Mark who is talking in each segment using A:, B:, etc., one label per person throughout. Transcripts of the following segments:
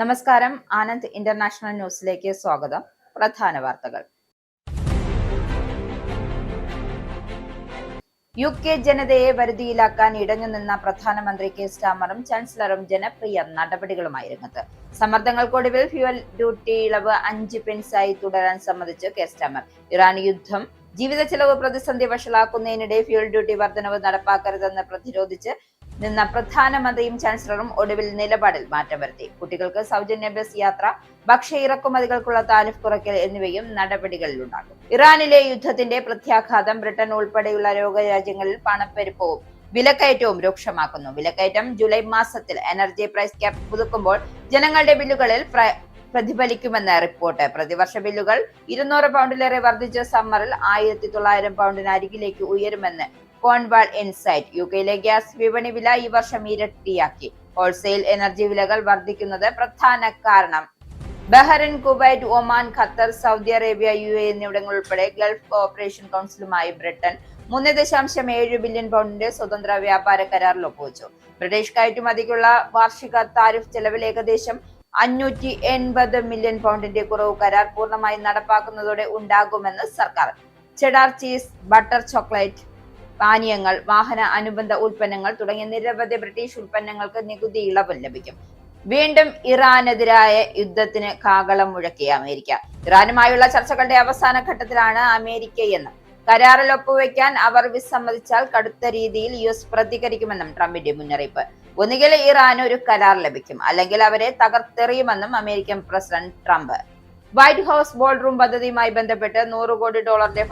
A: നമസ്കാരം. ആനന്ദ് ഇന്റർനാഷണൽ ന്യൂസിലേക്ക് സ്വാഗതം. പ്രധാന വാർത്തകൾ. UK ജനതയെ വരുതിയിലാക്കാൻ ഇടഞ്ഞുനിന്ന പ്രധാനമന്ത്രി കെയർ സ്റ്റാമറും ചാൻസലറും ജനപ്രിയ നടപടികളുമായി രംഗത്ത്. സമ്മർദ്ദങ്ങൾക്കൊടുവിൽ ഫ്യൂവൽ ഡ്യൂട്ടി ഇളവ് 5 പെൻസായി തുടരാൻ സമ്മതിച്ച് കെയർ സ്റ്റാമർ. ഇറാൻ യുദ്ധം ജീവിത ചെലവ് പ്രതിസന്ധി വഷളാക്കുന്നതിനിടെ ഫ്യൂൽ ഡ്യൂട്ടി വർധനവ് നടപ്പാക്കരുതെന്ന് പ്രതിരോധിച്ച് നിന്ന പ്രധാനമന്ത്രിയും ചാൻസലറും ഒടുവിൽ നിലപാടിൽ മാറ്റം വരുത്തി. കുട്ടികൾക്ക് സൗജന്യ ബസ് യാത്ര, ഭക്ഷ്യ ഇറക്കുമതികൾക്കുള്ള താരിഫ് കുറയ്ക്കൽ എന്നിവയും നടപടികളിലുണ്ടാകും. ഇറാനിലെ യുദ്ധത്തിന്റെ പ്രത്യാഘാതം ബ്രിട്ടൻ ഉൾപ്പെടെയുള്ള ലോകരാജ്യങ്ങളിൽ പണപ്പെരുപ്പവും വിലക്കയറ്റവും രൂക്ഷമാക്കുന്നു. വിലക്കയറ്റം ജൂലൈ മാസത്തിൽ എനർജി പ്രൈസ് ക്യാപ് പുതുക്കുമ്പോൾ ജനങ്ങളുടെ ബില്ലുകളിൽ പ്രതിഫലിക്കുമെന്ന് റിപ്പോർട്ട്. പ്രതിവർഷ ബില്ലുകൾ 200 പൗണ്ടിലേറെ വർദ്ധിച്ച സമ്മറിൽ 1900 പൗണ്ടിന് അരികിലേക്ക് ഉയരുമെന്ന് കോൺവാൾ ഇൻസൈറ്റ്. യുകെയിലെ ഗ്യാസ് വിപണി വില ഈ വർഷം ഇരട്ടിയാക്കി. ഹോൾസെയിൽ എനർജി വിലകൾ വർദ്ധിക്കുന്നത് പ്രധാന കാരണം. Bahrain, Kuwait, Oman, Qatar, Saudi Arabia, UAE എന്നിവിടങ്ങൾ ഉൾപ്പെടെ ഗൾഫ് കോഓപ്പറേഷൻ കൗൺസിലുമായി ബ്രിട്ടൻ 3.7 ബില്യൺ പൗണ്ടിന്റെ സ്വതന്ത്ര വ്യാപാര കരാറിൽ ഒപ്പുവച്ചു. ബ്രിട്ടീഷ് കയറ്റുമതിക്കുള്ള വാർഷിക താരിഫ് ചെലവിൽ ഏകദേശം 580 മില്യൺ പൗണ്ടിന്റെ കുറവ് കരാർ പൂർണ്ണമായി നടപ്പാക്കുന്നതോടെ ഉണ്ടാകുമെന്ന് സർക്കാർ. ചെഡാർ ചീസ്, ബട്ടർ ചോക്ലേറ്റ്, പാനീയങ്ങൾ, വാഹന അനുബന്ധ ഉൽപ്പന്നങ്ങൾ തുടങ്ങിയ നിരവധി ബ്രിട്ടീഷ് ഉൽപ്പന്നങ്ങൾക്ക് നികുതി ഇളവ് ലഭിക്കും. വീണ്ടും ഇറാനെതിരായ യുദ്ധത്തിന് കാഹളം മുഴക്കി അമേരിക്ക. ഇറാനുമായുള്ള ചർച്ചകളുടെ അവസാന ഘട്ടത്തിലാണ് അമേരിക്കയെന്നും കരാറിൽ ഒപ്പുവെക്കാൻ അവർ വിസമ്മതിച്ചാൽ കടുത്ത രീതിയിൽ US പ്രതികരിക്കുമെന്നും ട്രംപിന്റെ മുന്നറിയിപ്പ്. ഒന്നുകിൽ ഇറാന് ഒരു കരാർ ലഭിക്കും, അല്ലെങ്കിൽ അവരെ തകർത്തെറിയുമെന്നും American president Trump. White House ballroom പദ്ധതിയുമായി ബന്ധപ്പെട്ട് $100 കോടി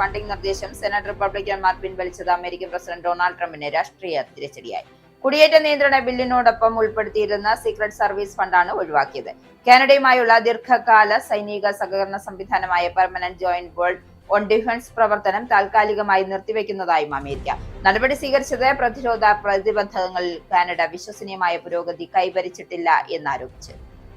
A: ഫണ്ടിംഗ് നിർദ്ദേശം സെനറ്റ് റിപ്പബ്ലിക്കന്മാർ പിൻവലിച്ചത് അമേരിക്കൻ പ്രസിഡന്റ് ഡൊണാൾഡ് ട്രംപിന് രാഷ്ട്രീയ തിരിച്ചടിയായി. കുടിയേറ്റ നിയന്ത്രണ ബില്ലിനോടൊപ്പം ഉൾപ്പെടുത്തിയിരുന്ന സീക്രട്ട് സർവീസ് ഫണ്ടാണ് ഒഴിവാക്കിയത്. കാനഡയുമായുള്ള ദീർഘകാല സൈനിക സഹകരണ സംവിധാനമായ permanent joint bold on defence പ്രവർത്തനം താൽക്കാലികമായി നിർത്തിവെക്കുന്നതായും അമേരിക്ക. നടപടി സ്വീകരിച്ചത് പ്രതിരോധ പ്രതിബദ്ധതകളിൽ കാനഡ വിശ്വസനീയമായ പുരോഗതി കൈവരിച്ചിട്ടില്ല എന്നാരോപിച്ച്.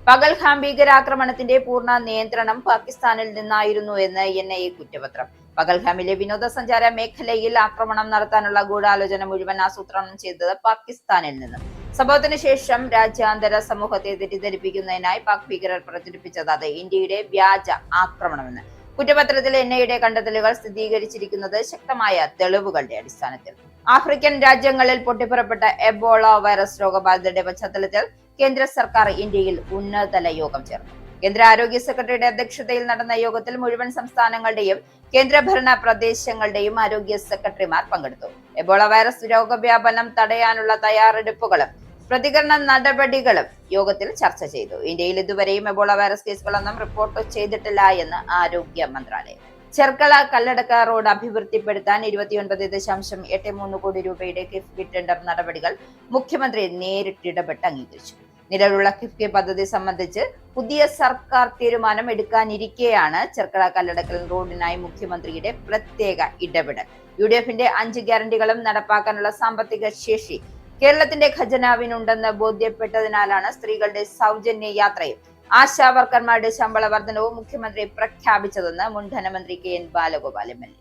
A: പകൽഗാം ഭീകരാക്രമണത്തിന്റെ പൂർണ്ണ നിയന്ത്രണം പാകിസ്ഥാനിൽ നിന്നായിരുന്നു എന്ന് NIA കുറ്റപത്രം. പകൽഗാമിലെ വിനോദസഞ്ചാര മേഖലയിൽ ആക്രമണം നടത്താനുള്ള ഗൂഢാലോചന മുഴുവൻ ആസൂത്രണം ചെയ്തത് പാകിസ്ഥാനിൽ നിന്നും. സംഭവത്തിന് ശേഷം രാജ്യാന്തര സമൂഹത്തെ തെറ്റിദ്ധരിപ്പിക്കുന്നതിനായി പാക് ഭീകരർ പ്രചരിപ്പിച്ചത് ഇന്ത്യയുടെ വ്യാജ ആക്രമണമെന്ന്. കുറ്റപത്രത്തിൽ NIA കണ്ടെത്തലുകൾ സ്ഥിരീകരിച്ചിരിക്കുന്നത് ശക്തമായ തെളിവുകളുടെ അടിസ്ഥാനത്തിൽ. ആഫ്രിക്കൻ രാജ്യങ്ങളിൽ പൊട്ടിപ്പുറപ്പെട്ട എബോള വൈറസ് രോഗബാധയുടെ പശ്ചാത്തലത്തിൽ കേന്ദ്ര സർക്കാർ ഇന്ത്യയിൽ ഉന്നതതല യോഗം ചേർന്നു. കേന്ദ്ര ആരോഗ്യ സെക്രട്ടറിയുടെ അധ്യക്ഷതയിൽ നടന്ന യോഗത്തിൽ മുഴുവൻ സംസ്ഥാനങ്ങളുടെയും കേന്ദ്രഭരണ പ്രദേശങ്ങളുടെയും ആരോഗ്യ സെക്രട്ടറിമാർ പങ്കെടുത്തു. എബോള വൈറസ് രോഗവ്യാപനം തടയാനുള്ള തയ്യാറെടുപ്പുകളും പ്രതികരണ നടപടികളും യോഗത്തിൽ ചർച്ച ചെയ്തു. ഇന്ത്യയിൽ ഇതുവരെയും എബോള വൈറസ് കേസുകളൊന്നും റിപ്പോർട്ട് ചെയ്തിട്ടില്ല എന്ന് ആരോഗ്യ മന്ത്രാലയം. ചെർക്കള കല്ലടക്ക റോഡ് അഭിവൃദ്ധിപ്പെടുത്താൻ 29.83 കോടി രൂപയുടെ കിഫ്ബി ടെൻഡർ നടപടികൾ മുഖ്യമന്ത്രി നേരിട്ടിടപെട്ട് അംഗീകരിച്ചു. നിലവിലുള്ള കിഫ്ബി പദ്ധതി സംബന്ധിച്ച് പുതിയ സർക്കാർ തീരുമാനം എടുക്കാനിരിക്കെയാണ് ചെർക്കള കല്ലടക്കൽ റോഡിനായി മുഖ്യമന്ത്രിയുടെ പ്രത്യേക ഇടപെടൽ. UDFന്റെ 5 ഗ്യാരണ്ടികളും നടപ്പാക്കാനുള്ള സാമ്പത്തിക ശേഷി കേരളത്തിന്റെ ഖജനാവിനുണ്ടെന്ന് ബോധ്യപ്പെട്ടതിനാലാണ് സ്ത്രീകളുടെ സൗജന്യ യാത്രയും ആശാ വർക്കർമാരുടെ ശമ്പള വർധനവും മുഖ്യമന്ത്രി പ്രഖ്യാപിച്ചതെന്ന് മുൻ ധനമന്ത്രി KN ബാലഗോപാൽ MLA.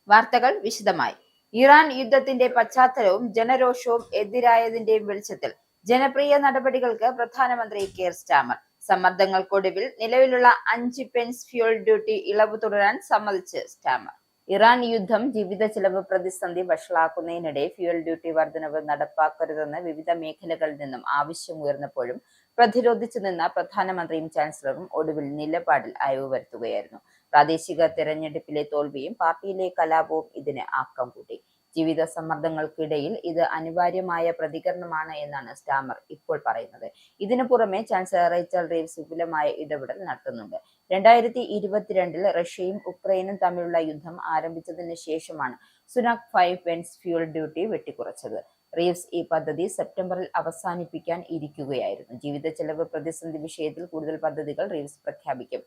A: വാർത്തകൾ വിശദമായി. ഇറാൻ യുദ്ധത്തിന്റെ പശ്ചാത്തലവും ജനരോഷവും എതിരായതിന്റെയും വെളിച്ചത്തിൽ ജനപ്രിയ നടപടികൾക്ക് പ്രധാനമന്ത്രി കെയർ സ്റ്റാമർ. സമ്മർദ്ദങ്ങൾക്കൊടുവിൽ നിലവിലുള്ള 5 പെൻസ് ഫ്യൂൽ ഡ്യൂട്ടി ഇളവ് തുടരാൻ സമ്മതിച്ച് സ്റ്റാമർ. ഇറാൻ യുദ്ധം ജീവിത ചെലവ് പ്രതിസന്ധി വഷളാക്കുന്നതിനിടെ ഫ്യൂൽ ഡ്യൂട്ടി വർധനവ് നടപ്പാക്കരുതെന്ന് വിവിധ മേഖലകളിൽ നിന്നും ആവശ്യമുയർന്നപ്പോഴും പ്രതിരോധിച്ചു നിന്ന പ്രധാനമന്ത്രിയും ചാൻസലറും ഒടുവിൽ നിലപാടിൽ അയവ് വരുത്തുകയായിരുന്നു. പ്രാദേശിക തെരഞ്ഞെടുപ്പിലെ തോൽവിയും പാർട്ടിയിലെ കലാപവും ഇതിന് ആക്കം കൂട്ടി. ജീവിത സമ്മർദ്ദങ്ങൾക്കിടയിൽ ഇത് അനിവാര്യമായ പ്രതികരണമാണ് എന്നാണ് സ്റ്റാമർ ഇപ്പോൾ പറയുന്നത്. ഇതിനു പുറമെ ചാൻസലർ റേച്ചൽ റീവ്സ് വിപുലമായ ഇടപെടൽ നടത്തുന്നുണ്ട്. 2022 റഷ്യയും ഉക്രൈനും തമ്മിലുള്ള യുദ്ധം ആരംഭിച്ചതിന് ശേഷമാണ് സുനാക് 5 പെൻസ് ഫ്യൂൽ ഡ്യൂട്ടി വെട്ടിക്കുറച്ചത്. റീവ്സ് ഈ പദ്ധതി സെപ്റ്റംബറിൽ അവസാനിപ്പിക്കാൻ ഇരിക്കുകയായിരുന്നു. ജീവിത ചെലവ് പ്രതിസന്ധി വിഷയത്തിൽ കൂടുതൽ പദ്ധതികൾ റീവ്സ് പ്രഖ്യാപിക്കും.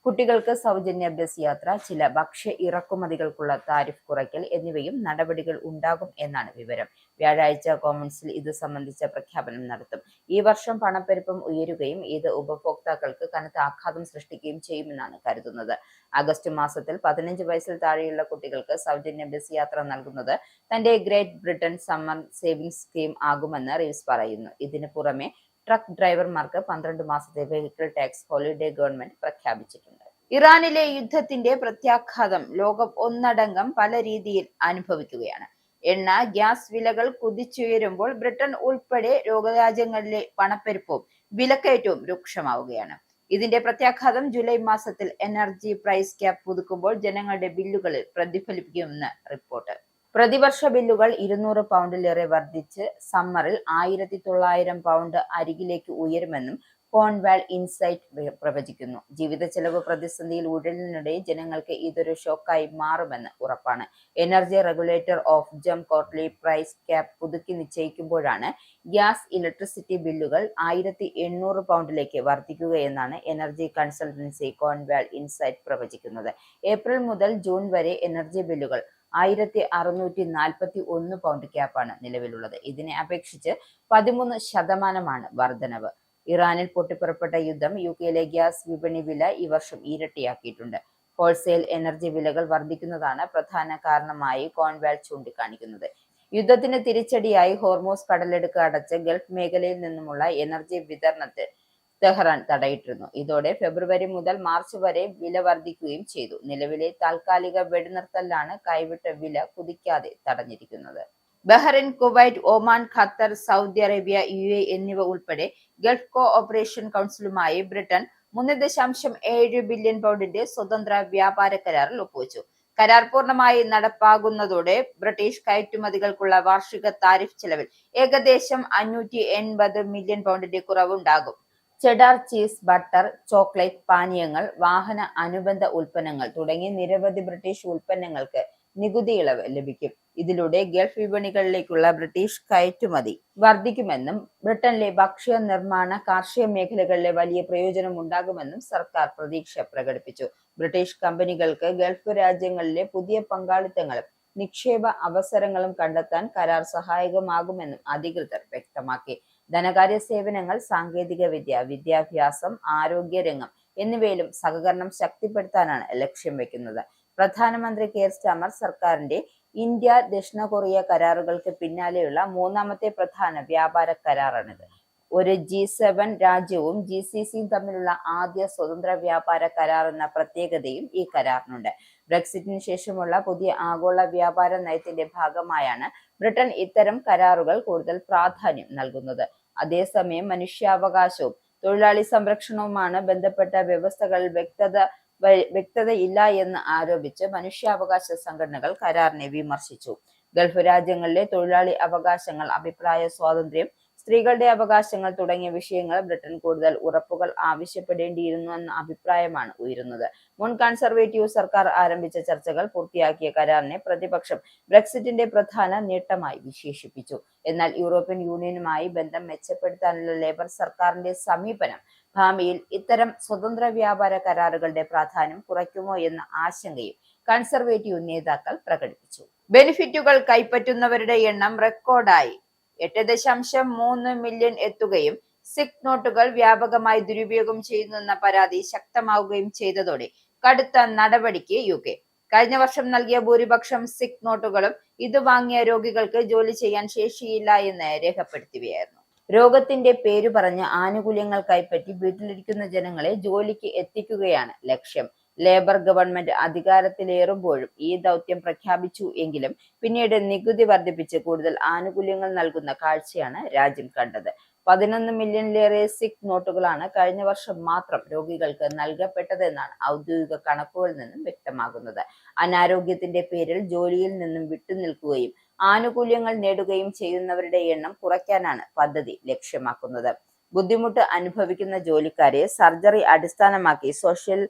A: കുട്ടികൾക്ക് സൗജന്യ ബസ് യാത്ര, ചില ഭക്ഷ്യ ഇറക്കുമതികൾക്കുള്ള താരിഫ് കുറയ്ക്കൽ എന്നിവയും നടപടികൾ ഉണ്ടാകും എന്നാണ് വിവരം. വ്യാഴാഴ്ച കോമൺസിൽ ഇത് സംബന്ധിച്ച പ്രഖ്യാപനം നടത്തും. ഈ വർഷം പണപ്പെരുപ്പം ഉയരുകയും ഇത് ഉപഭോക്താക്കൾക്ക് കനത്ത ആഘാതം സൃഷ്ടിക്കുകയും ചെയ്യുമെന്നാണ് കരുതുന്നത്. ആഗസ്റ്റ് മാസത്തിൽ 15 വയസ്സിൽ താഴെയുള്ള കുട്ടികൾക്ക് സൗജന്യ ബസ് യാത്ര നൽകുന്നത് തന്റെ great Britain summer savings scheme ആകുമെന്ന് റീവ്സ് പറയുന്നു. ഇതിന് പുറമെ ട്രക്ക് ഡ്രൈവർമാർക്ക് 12 മാസത്തെ വെഹിക്കിൾ ടാക്സ് ഹോളിഡേ ഗവൺമെന്റ് പ്രഖ്യാപിച്ചിട്ടുണ്ട്. ഇറാനിലെ യുദ്ധത്തിന്റെ പ്രത്യാഘാതം ലോകം ഒന്നടങ്കം പല രീതിയിൽ അനുഭവിക്കുകയാണ്. എണ്ണ, ഗ്യാസ് വിലകൾ കുതിച്ചുയരുമ്പോൾ ബ്രിട്ടൻ ഉൾപ്പെടെ ലോകരാജ്യങ്ങളിലെ പണപ്പെരുപ്പവും വിലക്കയറ്റവും രൂക്ഷമാവുകയാണ്. ഇതിന്റെ പ്രത്യാഘാതം ജൂലൈ മാസത്തിൽ എനർജി പ്രൈസ് ക്യാപ്പ് പുതുക്കുമ്പോൾ ജനങ്ങളുടെ ബില്ലുകളിൽ പ്രതിഫലിക്കുമെന്ന് റിപ്പോർട്ട്. പ്രതിവർഷ ബില്ലുകൾ 200 പൗണ്ടിലേറെ വർദ്ധിച്ച് സമ്മറിൽ 1900 പൗണ്ട് അരികിലേക്ക് ഉയരുമെന്നും കോൺവാൽ ഇൻസൈറ്റ് പ്രവചിക്കുന്നു. ജീവിത ചെലവ് പ്രതിസന്ധിയിൽ ഉഴലുന്നതിനിടെ ജനങ്ങൾക്ക് ഇതൊരു ഷോക്കായി മാറുമെന്ന് ഉറപ്പാണ്. എനർജി റെഗുലേറ്റർ ഓഫ് ജം ക്വാർട്ടർലി പ്രൈസ് ക്യാപ്പ് പുതുക്കി നിശ്ചയിക്കുമ്പോഴാണ് ഗ്യാസ്, ഇലക്ട്രിസിറ്റി ബില്ലുകൾ 1800 പൗണ്ടിലേക്ക് വർദ്ധിക്കുകയെന്നാണ് എനർജി കൺസൾട്ടൻസി കോൺവാൽ ഇൻസൈറ്റ് പ്രവചിക്കുന്നത്. ഏപ്രിൽ മുതൽ ജൂൺ വരെ എനർജി ബില്ലുകൾ 1641 പൗണ്ട് ക്യാപ്പാണ് നിലവിലുള്ളത്. ഇതിനെ അപേക്ഷിച്ച് 13% വർധനവ്. ഇറാനിൽ പൊട്ടിപ്പുറപ്പെട്ട യുദ്ധം യുകെയിലെ ഗ്യാസ് വിപണി വില ഈ വർഷം ഇരട്ടിയാക്കിയിട്ടുണ്ട്. ഹോൾസെയിൽ എനർജി വിലകൾ വർദ്ധിക്കുന്നതാണ് പ്രധാന കാരണമായി കോൺവാൽ ചൂണ്ടിക്കാണിക്കുന്നത്. യുദ്ധത്തിന് തിരിച്ചടിയായി ഹോർമൂസ് കടലെടുക്ക് അടച്ച് ഗൾഫ് മേഖലയിൽ നിന്നുമുള്ള എനർജി വിതരണത്തെ തെഹ്റാൻ തടയിട്ടിരുന്നു. ഇതോടെ ഫെബ്രുവരി മുതൽ മാർച്ച് വരെ വില വർദ്ധിക്കുകയും ചെയ്തു. നിലവിലെ താൽക്കാലിക വെടിനിർത്തലാണ് കൈവിട്ട വില കുതിക്കാതെ തടഞ്ഞിരിക്കുന്നത്. Bahrain, Kuwait, Oman, Qatar, Saudi Arabia, UAE എന്നിവ ഉൾപ്പെടെ ഗൾഫ് കോഓപ്പറേഷൻ കൗൺസിലുമായി ബ്രിട്ടൻ 3.7 ബില്യൺ പൗണ്ടിന്റെ സ്വതന്ത്ര വ്യാപാര കരാറിൽ ഒപ്പുവച്ചു. കരാർ പൂർണ്ണമായി നടപ്പാകുന്നതോടെ ബ്രിട്ടീഷ് കയറ്റുമതികൾക്കുള്ള വാർഷിക താരിഫ് ചെലവിൽ ഏകദേശം 580 മില്യൺ പൗണ്ടിന്റെ കുറവുണ്ടാകും. ചെഡാർ ചീസ്, ബട്ടർ, ചോക്ലേറ്റ്, പാനീയങ്ങൾ, വാഹന അനുബന്ധ ഉൽപ്പന്നങ്ങൾ തുടങ്ങി നിരവധി ബ്രിട്ടീഷ് ഉൽപ്പന്നങ്ങൾക്ക് നികുതി ഇളവ് ലഭിക്കും. ഇതിലൂടെ ഗൾഫ് വിപണികളിലേക്കുള്ള ബ്രിട്ടീഷ് കയറ്റുമതി വർദ്ധിക്കുമെന്നും ബ്രിട്ടനിലെ ഭക്ഷ്യ, നിർമ്മാണ, കാർഷിക മേഖലകളിലെ വലിയ പ്രയോജനം ഉണ്ടാകുമെന്നും സർക്കാർ പ്രതീക്ഷ പ്രകടിപ്പിച്ചു. ബ്രിട്ടീഷ് കമ്പനികൾക്ക് ഗൾഫ് രാജ്യങ്ങളിലെ പുതിയ പങ്കാളിത്തങ്ങളും നിക്ഷേപ അവസരങ്ങളും കണ്ടെത്താൻ കരാർ സഹായകമാകുമെന്നും അധികൃതർ വ്യക്തമാക്കി. ധനകാര്യ സേവനങ്ങൾ, സാങ്കേതിക വിദ്യ, വിദ്യാഭ്യാസം, ആരോഗ്യരംഗം എന്നിവയിലും സഹകരണം ശക്തിപ്പെടുത്താനാണ് ലക്ഷ്യം വെക്കുന്നത്. പ്രധാനമന്ത്രി കെയർ സ്റ്റാമർ സർക്കാരിന്റെ ഇന്ത്യ, ദക്ഷിണ കൊറിയ കരാറുകൾക്ക് പിന്നാലെയുള്ള മൂന്നാമത്തെ പ്രധാന വ്യാപാര കരാറാണിത്. ഒരു G7 രാജ്യവും GCCയും തമ്മിലുള്ള ആദ്യ സ്വതന്ത്ര വ്യാപാര കരാർ എന്ന പ്രത്യേകതയും ഈ കരാറിനുണ്ട്. ബ്രെക്സിറ്റിന് ശേഷമുള്ള പുതിയ ആഗോള വ്യാപാര നയത്തിന്റെ ഭാഗമായാണ് ബ്രിട്ടൻ ഇത്തരം കരാറുകൾ കൂടുതൽ പ്രാധാന്യം നൽകുന്നത്. അതേസമയം മനുഷ്യാവകാശവും തൊഴിലാളി സംരക്ഷണവുമാണ് ബന്ധപ്പെട്ട വ്യവസ്ഥകളിൽ വ്യക്തതയില്ല എന്ന് ആരോപിച്ച് മനുഷ്യാവകാശ സംഘടനകൾ കരാറിനെ വിമർശിച്ചു. ഗൾഫ് രാജ്യങ്ങളിലെ തൊഴിലാളി അവകാശങ്ങൾ, അഭിപ്രായ സ്വാതന്ത്ര്യം, സ്ത്രീകളുടെ അവകാശങ്ങൾ തുടങ്ങിയ വിഷയങ്ങൾ ബ്രിട്ടൻ കൂടുതൽ ഉറപ്പുകൾ ആവശ്യപ്പെടേണ്ടിയിരുന്നു എന്ന അഭിപ്രായമാണ് ഉയരുന്നത്. മുൻ കൺസർവേറ്റീവ് സർക്കാർ ആരംഭിച്ച ചർച്ചകൾ പൂർത്തിയാക്കിയ കരാറിനെ പ്രതിപക്ഷം ബ്രെക്സിറ്റിന്റെ പ്രധാന നേട്ടമായി വിശേഷിപ്പിച്ചു. എന്നാൽ യൂറോപ്യൻ യൂണിയനുമായി ബന്ധം മെച്ചപ്പെടുത്താനുള്ള ലേബർ സർക്കാരിന്റെ സമീപനം ഭാവിയിൽ ഇത്തരം സ്വതന്ത്ര വ്യാപാര കരാറുകളുടെ പ്രാധാന്യം കുറയ്ക്കുമോ എന്ന ആശങ്കയും കൺസർവേറ്റീവ് നേതാക്കൾ പ്രകടിപ്പിച്ചു. ബെനിഫിറ്റുകൾ കൈപ്പറ്റുന്നവരുടെ എണ്ണം റെക്കോർഡായി 8.3 മില്യൺ എത്തുകയും സിക് നോട്ടുകൾ വ്യാപകമായി ദുരുപയോഗം ചെയ്യുന്നുവെന്ന പരാതി ശക്തമാവുകയും ചെയ്തതോടെ കടുത്ത നടപടിക്ക് UK. കഴിഞ്ഞ വർഷം നൽകിയ ഭൂരിപക്ഷം സിക് നോട്ടുകളും ഇത് വാങ്ങിയ രോഗികൾക്ക് ജോലി ചെയ്യാൻ ശേഷിയില്ല എന്ന് രേഖപ്പെടുത്തുകയായിരുന്നു. രോഗത്തിന്റെ പേരു പറഞ്ഞ് ആനുകൂല്യങ്ങൾ കൈപ്പറ്റി വീട്ടിലിരിക്കുന്ന ജനങ്ങളെ ജോലിക്ക് എത്തിക്കുകയാണ് ലക്ഷ്യം. ലേബർ ഗവൺമെന്റ് അധികാരത്തിലേറുമ്പോഴും ഈ ദൗത്യം പ്രഖ്യാപിച്ചു എങ്കിലും പിന്നീട് നികുതി വർദ്ധിപ്പിച്ച് കൂടുതൽ ആനുകൂല്യങ്ങൾ നൽകുന്ന കാഴ്ചയാണ് രാജ്യം കണ്ടത്. 11 മില്യണിലേറെ സിക് നോട്ടുകളാണ് കഴിഞ്ഞ വർഷം മാത്രം രോഗികൾക്ക് നൽകപ്പെട്ടതെന്നാണ് ഔദ്യോഗിക കണക്കുകളിൽ നിന്നും വ്യക്തമാകുന്നത്. അനാരോഗ്യത്തിന്റെ പേരിൽ ജോലിയിൽ നിന്നും വിട്ടുനിൽക്കുകയും ആനുകൂല്യങ്ങൾ നേടുകയും ചെയ്യുന്നവരുടെ എണ്ണം കുറയ്ക്കാനാണ് പദ്ധതി ലക്ഷ്യമാക്കുന്നത്. ബുദ്ധിമുട്ട് അനുഭവിക്കുന്ന ജോലിക്കാരെ സർജറി അടിസ്ഥാനമാക്കി സോഷ്യൽ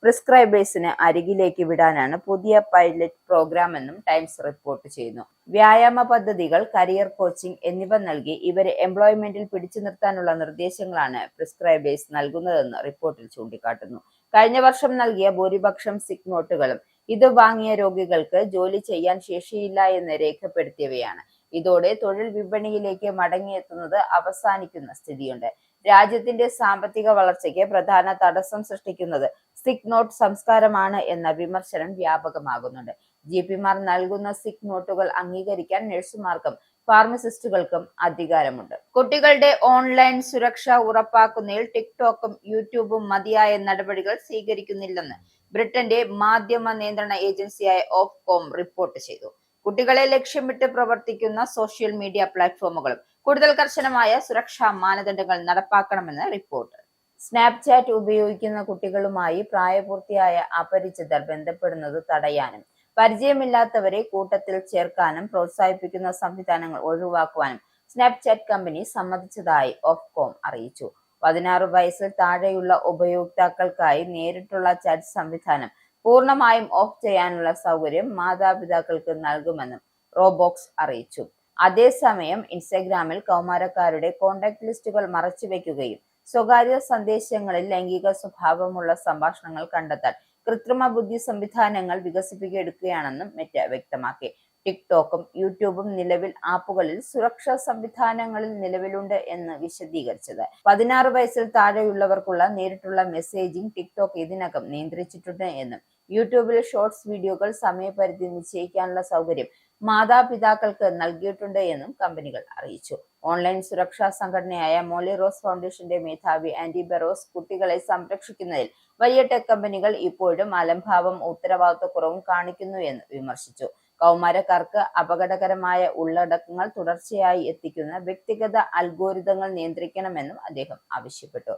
A: പ്രിസ്ക്രൈബേഴ്സിന് അരികിലേക്ക് വിടാനാണ് പുതിയ പൈലറ്റ് പ്രോഗ്രാം എന്നും ടൈംസ് റിപ്പോർട്ട് ചെയ്യുന്നു. വ്യായാമ പദ്ധതികൾ, കരിയർ കോച്ചിംഗ് എന്നിവ നൽകി ഇവരെ എംപ്ലോയ്മെന്റിൽ പിടിച്ചു നിർത്താനുള്ള നിർദ്ദേശങ്ങളാണ് പ്രിസ്ക്രൈബേഴ്സ് നൽകുന്നതെന്ന് റിപ്പോർട്ടിൽ ചൂണ്ടിക്കാട്ടുന്നു. കഴിഞ്ഞ വർഷം നൽകിയ ഭൂരിപക്ഷം സിക് നോട്ടുകളും ഇത് വാങ്ങിയ രോഗികൾക്ക് ജോലി ചെയ്യാൻ ശേഷിയില്ല എന്ന് രേഖപ്പെടുത്തിയവയാണ്. ഇതോടെ തൊഴിൽ വിപണിയിലേക്ക് മടങ്ങിയെത്തുന്നത് അവസാനിക്കുന്ന സ്ഥിതിയുണ്ട്. രാജ്യത്തിന്റെ സാമ്പത്തിക വളർച്ചയ്ക്ക് പ്രധാന തടസ്സം സൃഷ്ടിക്കുന്നത് സിക് നോട്ട് സംസ്കാരമാണ് എന്ന വിമർശനം വ്യാപകമാകുന്നുണ്ട്. ജിപിമാർ നൽകുന്ന സിക് നോട്ടുകൾ അംഗീകരിക്കാൻ നഴ്സുമാർക്കും ഫാർമസിസ്റ്റുകൾക്കും അധികാരമുണ്ട്. കുട്ടികളുടെ ഓൺലൈൻ സുരക്ഷ ഉറപ്പാക്കുന്നതിൽ ടിക്ടോക്കും യൂട്യൂബും മതിയായ നടപടികൾ സ്വീകരിക്കുന്നില്ലെന്ന് ബ്രിട്ടന്റെ മാധ്യമ നിയന്ത്രണ ഏജൻസിയായ ഓഫ്കോം റിപ്പോർട്ട് ചെയ്തു. കുട്ടികളെ ലക്ഷ്യമിട്ട് പ്രവർത്തിക്കുന്ന സോഷ്യൽ മീഡിയ പ്ലാറ്റ്ഫോമുകളും കൂടുതൽ കർശനമായ സുരക്ഷാ മാനദണ്ഡങ്ങൾ നടപ്പാക്കണമെന്ന് റിപ്പോർട്ട്. സ്നാപ്ചാറ്റ് ഉപയോഗിക്കുന്ന കുട്ടികളുമായി പ്രായപൂർത്തിയായ അപരിചിതർ ബന്ധപ്പെടുന്നത് തടയാനും പരിചയമില്ലാത്തവരെ കൂട്ടത്തിൽ ചേർക്കാനും പ്രോത്സാഹിപ്പിക്കുന്ന സംവിധാനങ്ങൾ ഒഴിവാക്കുവാനും സ്നാപ്ചാറ്റ് കമ്പനി സമ്മതിച്ചതായി ഓഫ്കോം അറിയിച്ചു. 16 വയസ്സിൽ താഴെയുള്ള ഉപയോക്താക്കൾക്കായി നേരിട്ടുള്ള ചാറ്റ് സംവിധാനം പൂർണ്ണമായും ഓഫ് ചെയ്യാനുള്ള സൗകര്യം മാതാപിതാക്കൾക്ക് നൽകുമെന്നും റോബോക്സ് അറിയിച്ചു. അതേസമയം ഇൻസ്റ്റഗ്രാമിൽ കൗമാരക്കാരുടെ കോണ്ടാക്ട് ലിസ്റ്റുകൾ മറച്ചുവെക്കുകയും സ്വകാര്യ സന്ദേശങ്ങളിൽ ലൈംഗിക സ്വഭാവമുള്ള സംഭാഷണങ്ങൾ കണ്ടെത്താൻ കൃത്രിമ ബുദ്ധി സംവിധാനങ്ങൾ വികസിപ്പിച്ചെടുക്കുകയാണെന്നും മെറ്റ വ്യക്തമാക്കി. ടിക്ടോക്കും യൂട്യൂബും നിലവിൽ ആപ്പുകളിൽ സുരക്ഷാ സംവിധാനങ്ങളിൽ നിലവിലുണ്ട് എന്ന് വിശദീകരിച്ചത്. 16 വയസ്സിൽ താഴെയുള്ളവർക്കുള്ള നേരിട്ടുള്ള മെസ്സേജിംഗ് ടിക്ടോക്ക് ഇതിനകം നിയന്ത്രിച്ചിട്ടുണ്ട് എന്നും യൂട്യൂബിൽ ഷോർട്സ് വീഡിയോകൾ സമയപരിധി നിശ്ചയിക്കാനുള്ള സൗകര്യം മാതാപിതാക്കൾക്ക് നൽകിയിട്ടുണ്ട് എന്നും കമ്പനികൾ അറിയിച്ചു. ഓൺലൈൻ സുരക്ഷാ സംഘടനയായ മോളി റോസ് ഫൗണ്ടേഷന്റെ മേധാവി ആൻഡി ബെറോസ് കുട്ടികളെ സംരക്ഷിക്കുന്നതിൽ വലിയ ടെക് കമ്പനികൾ ഇപ്പോഴും അലംഭാവം ഉത്തരവാദിത്വക്കുറവും കാണിക്കുന്നു എന്ന് വിമർശിച്ചു. കൗമാരക്കാർക്ക് അപകടകരമായ ഉള്ളടക്കങ്ങൾ തുടർച്ചയായി എത്തിക്കുന്ന വ്യക്തിഗത അൽഗോരിതങ്ങൾ നിയന്ത്രിക്കണമെന്നും അദ്ദേഹം ആവശ്യപ്പെട്ടു.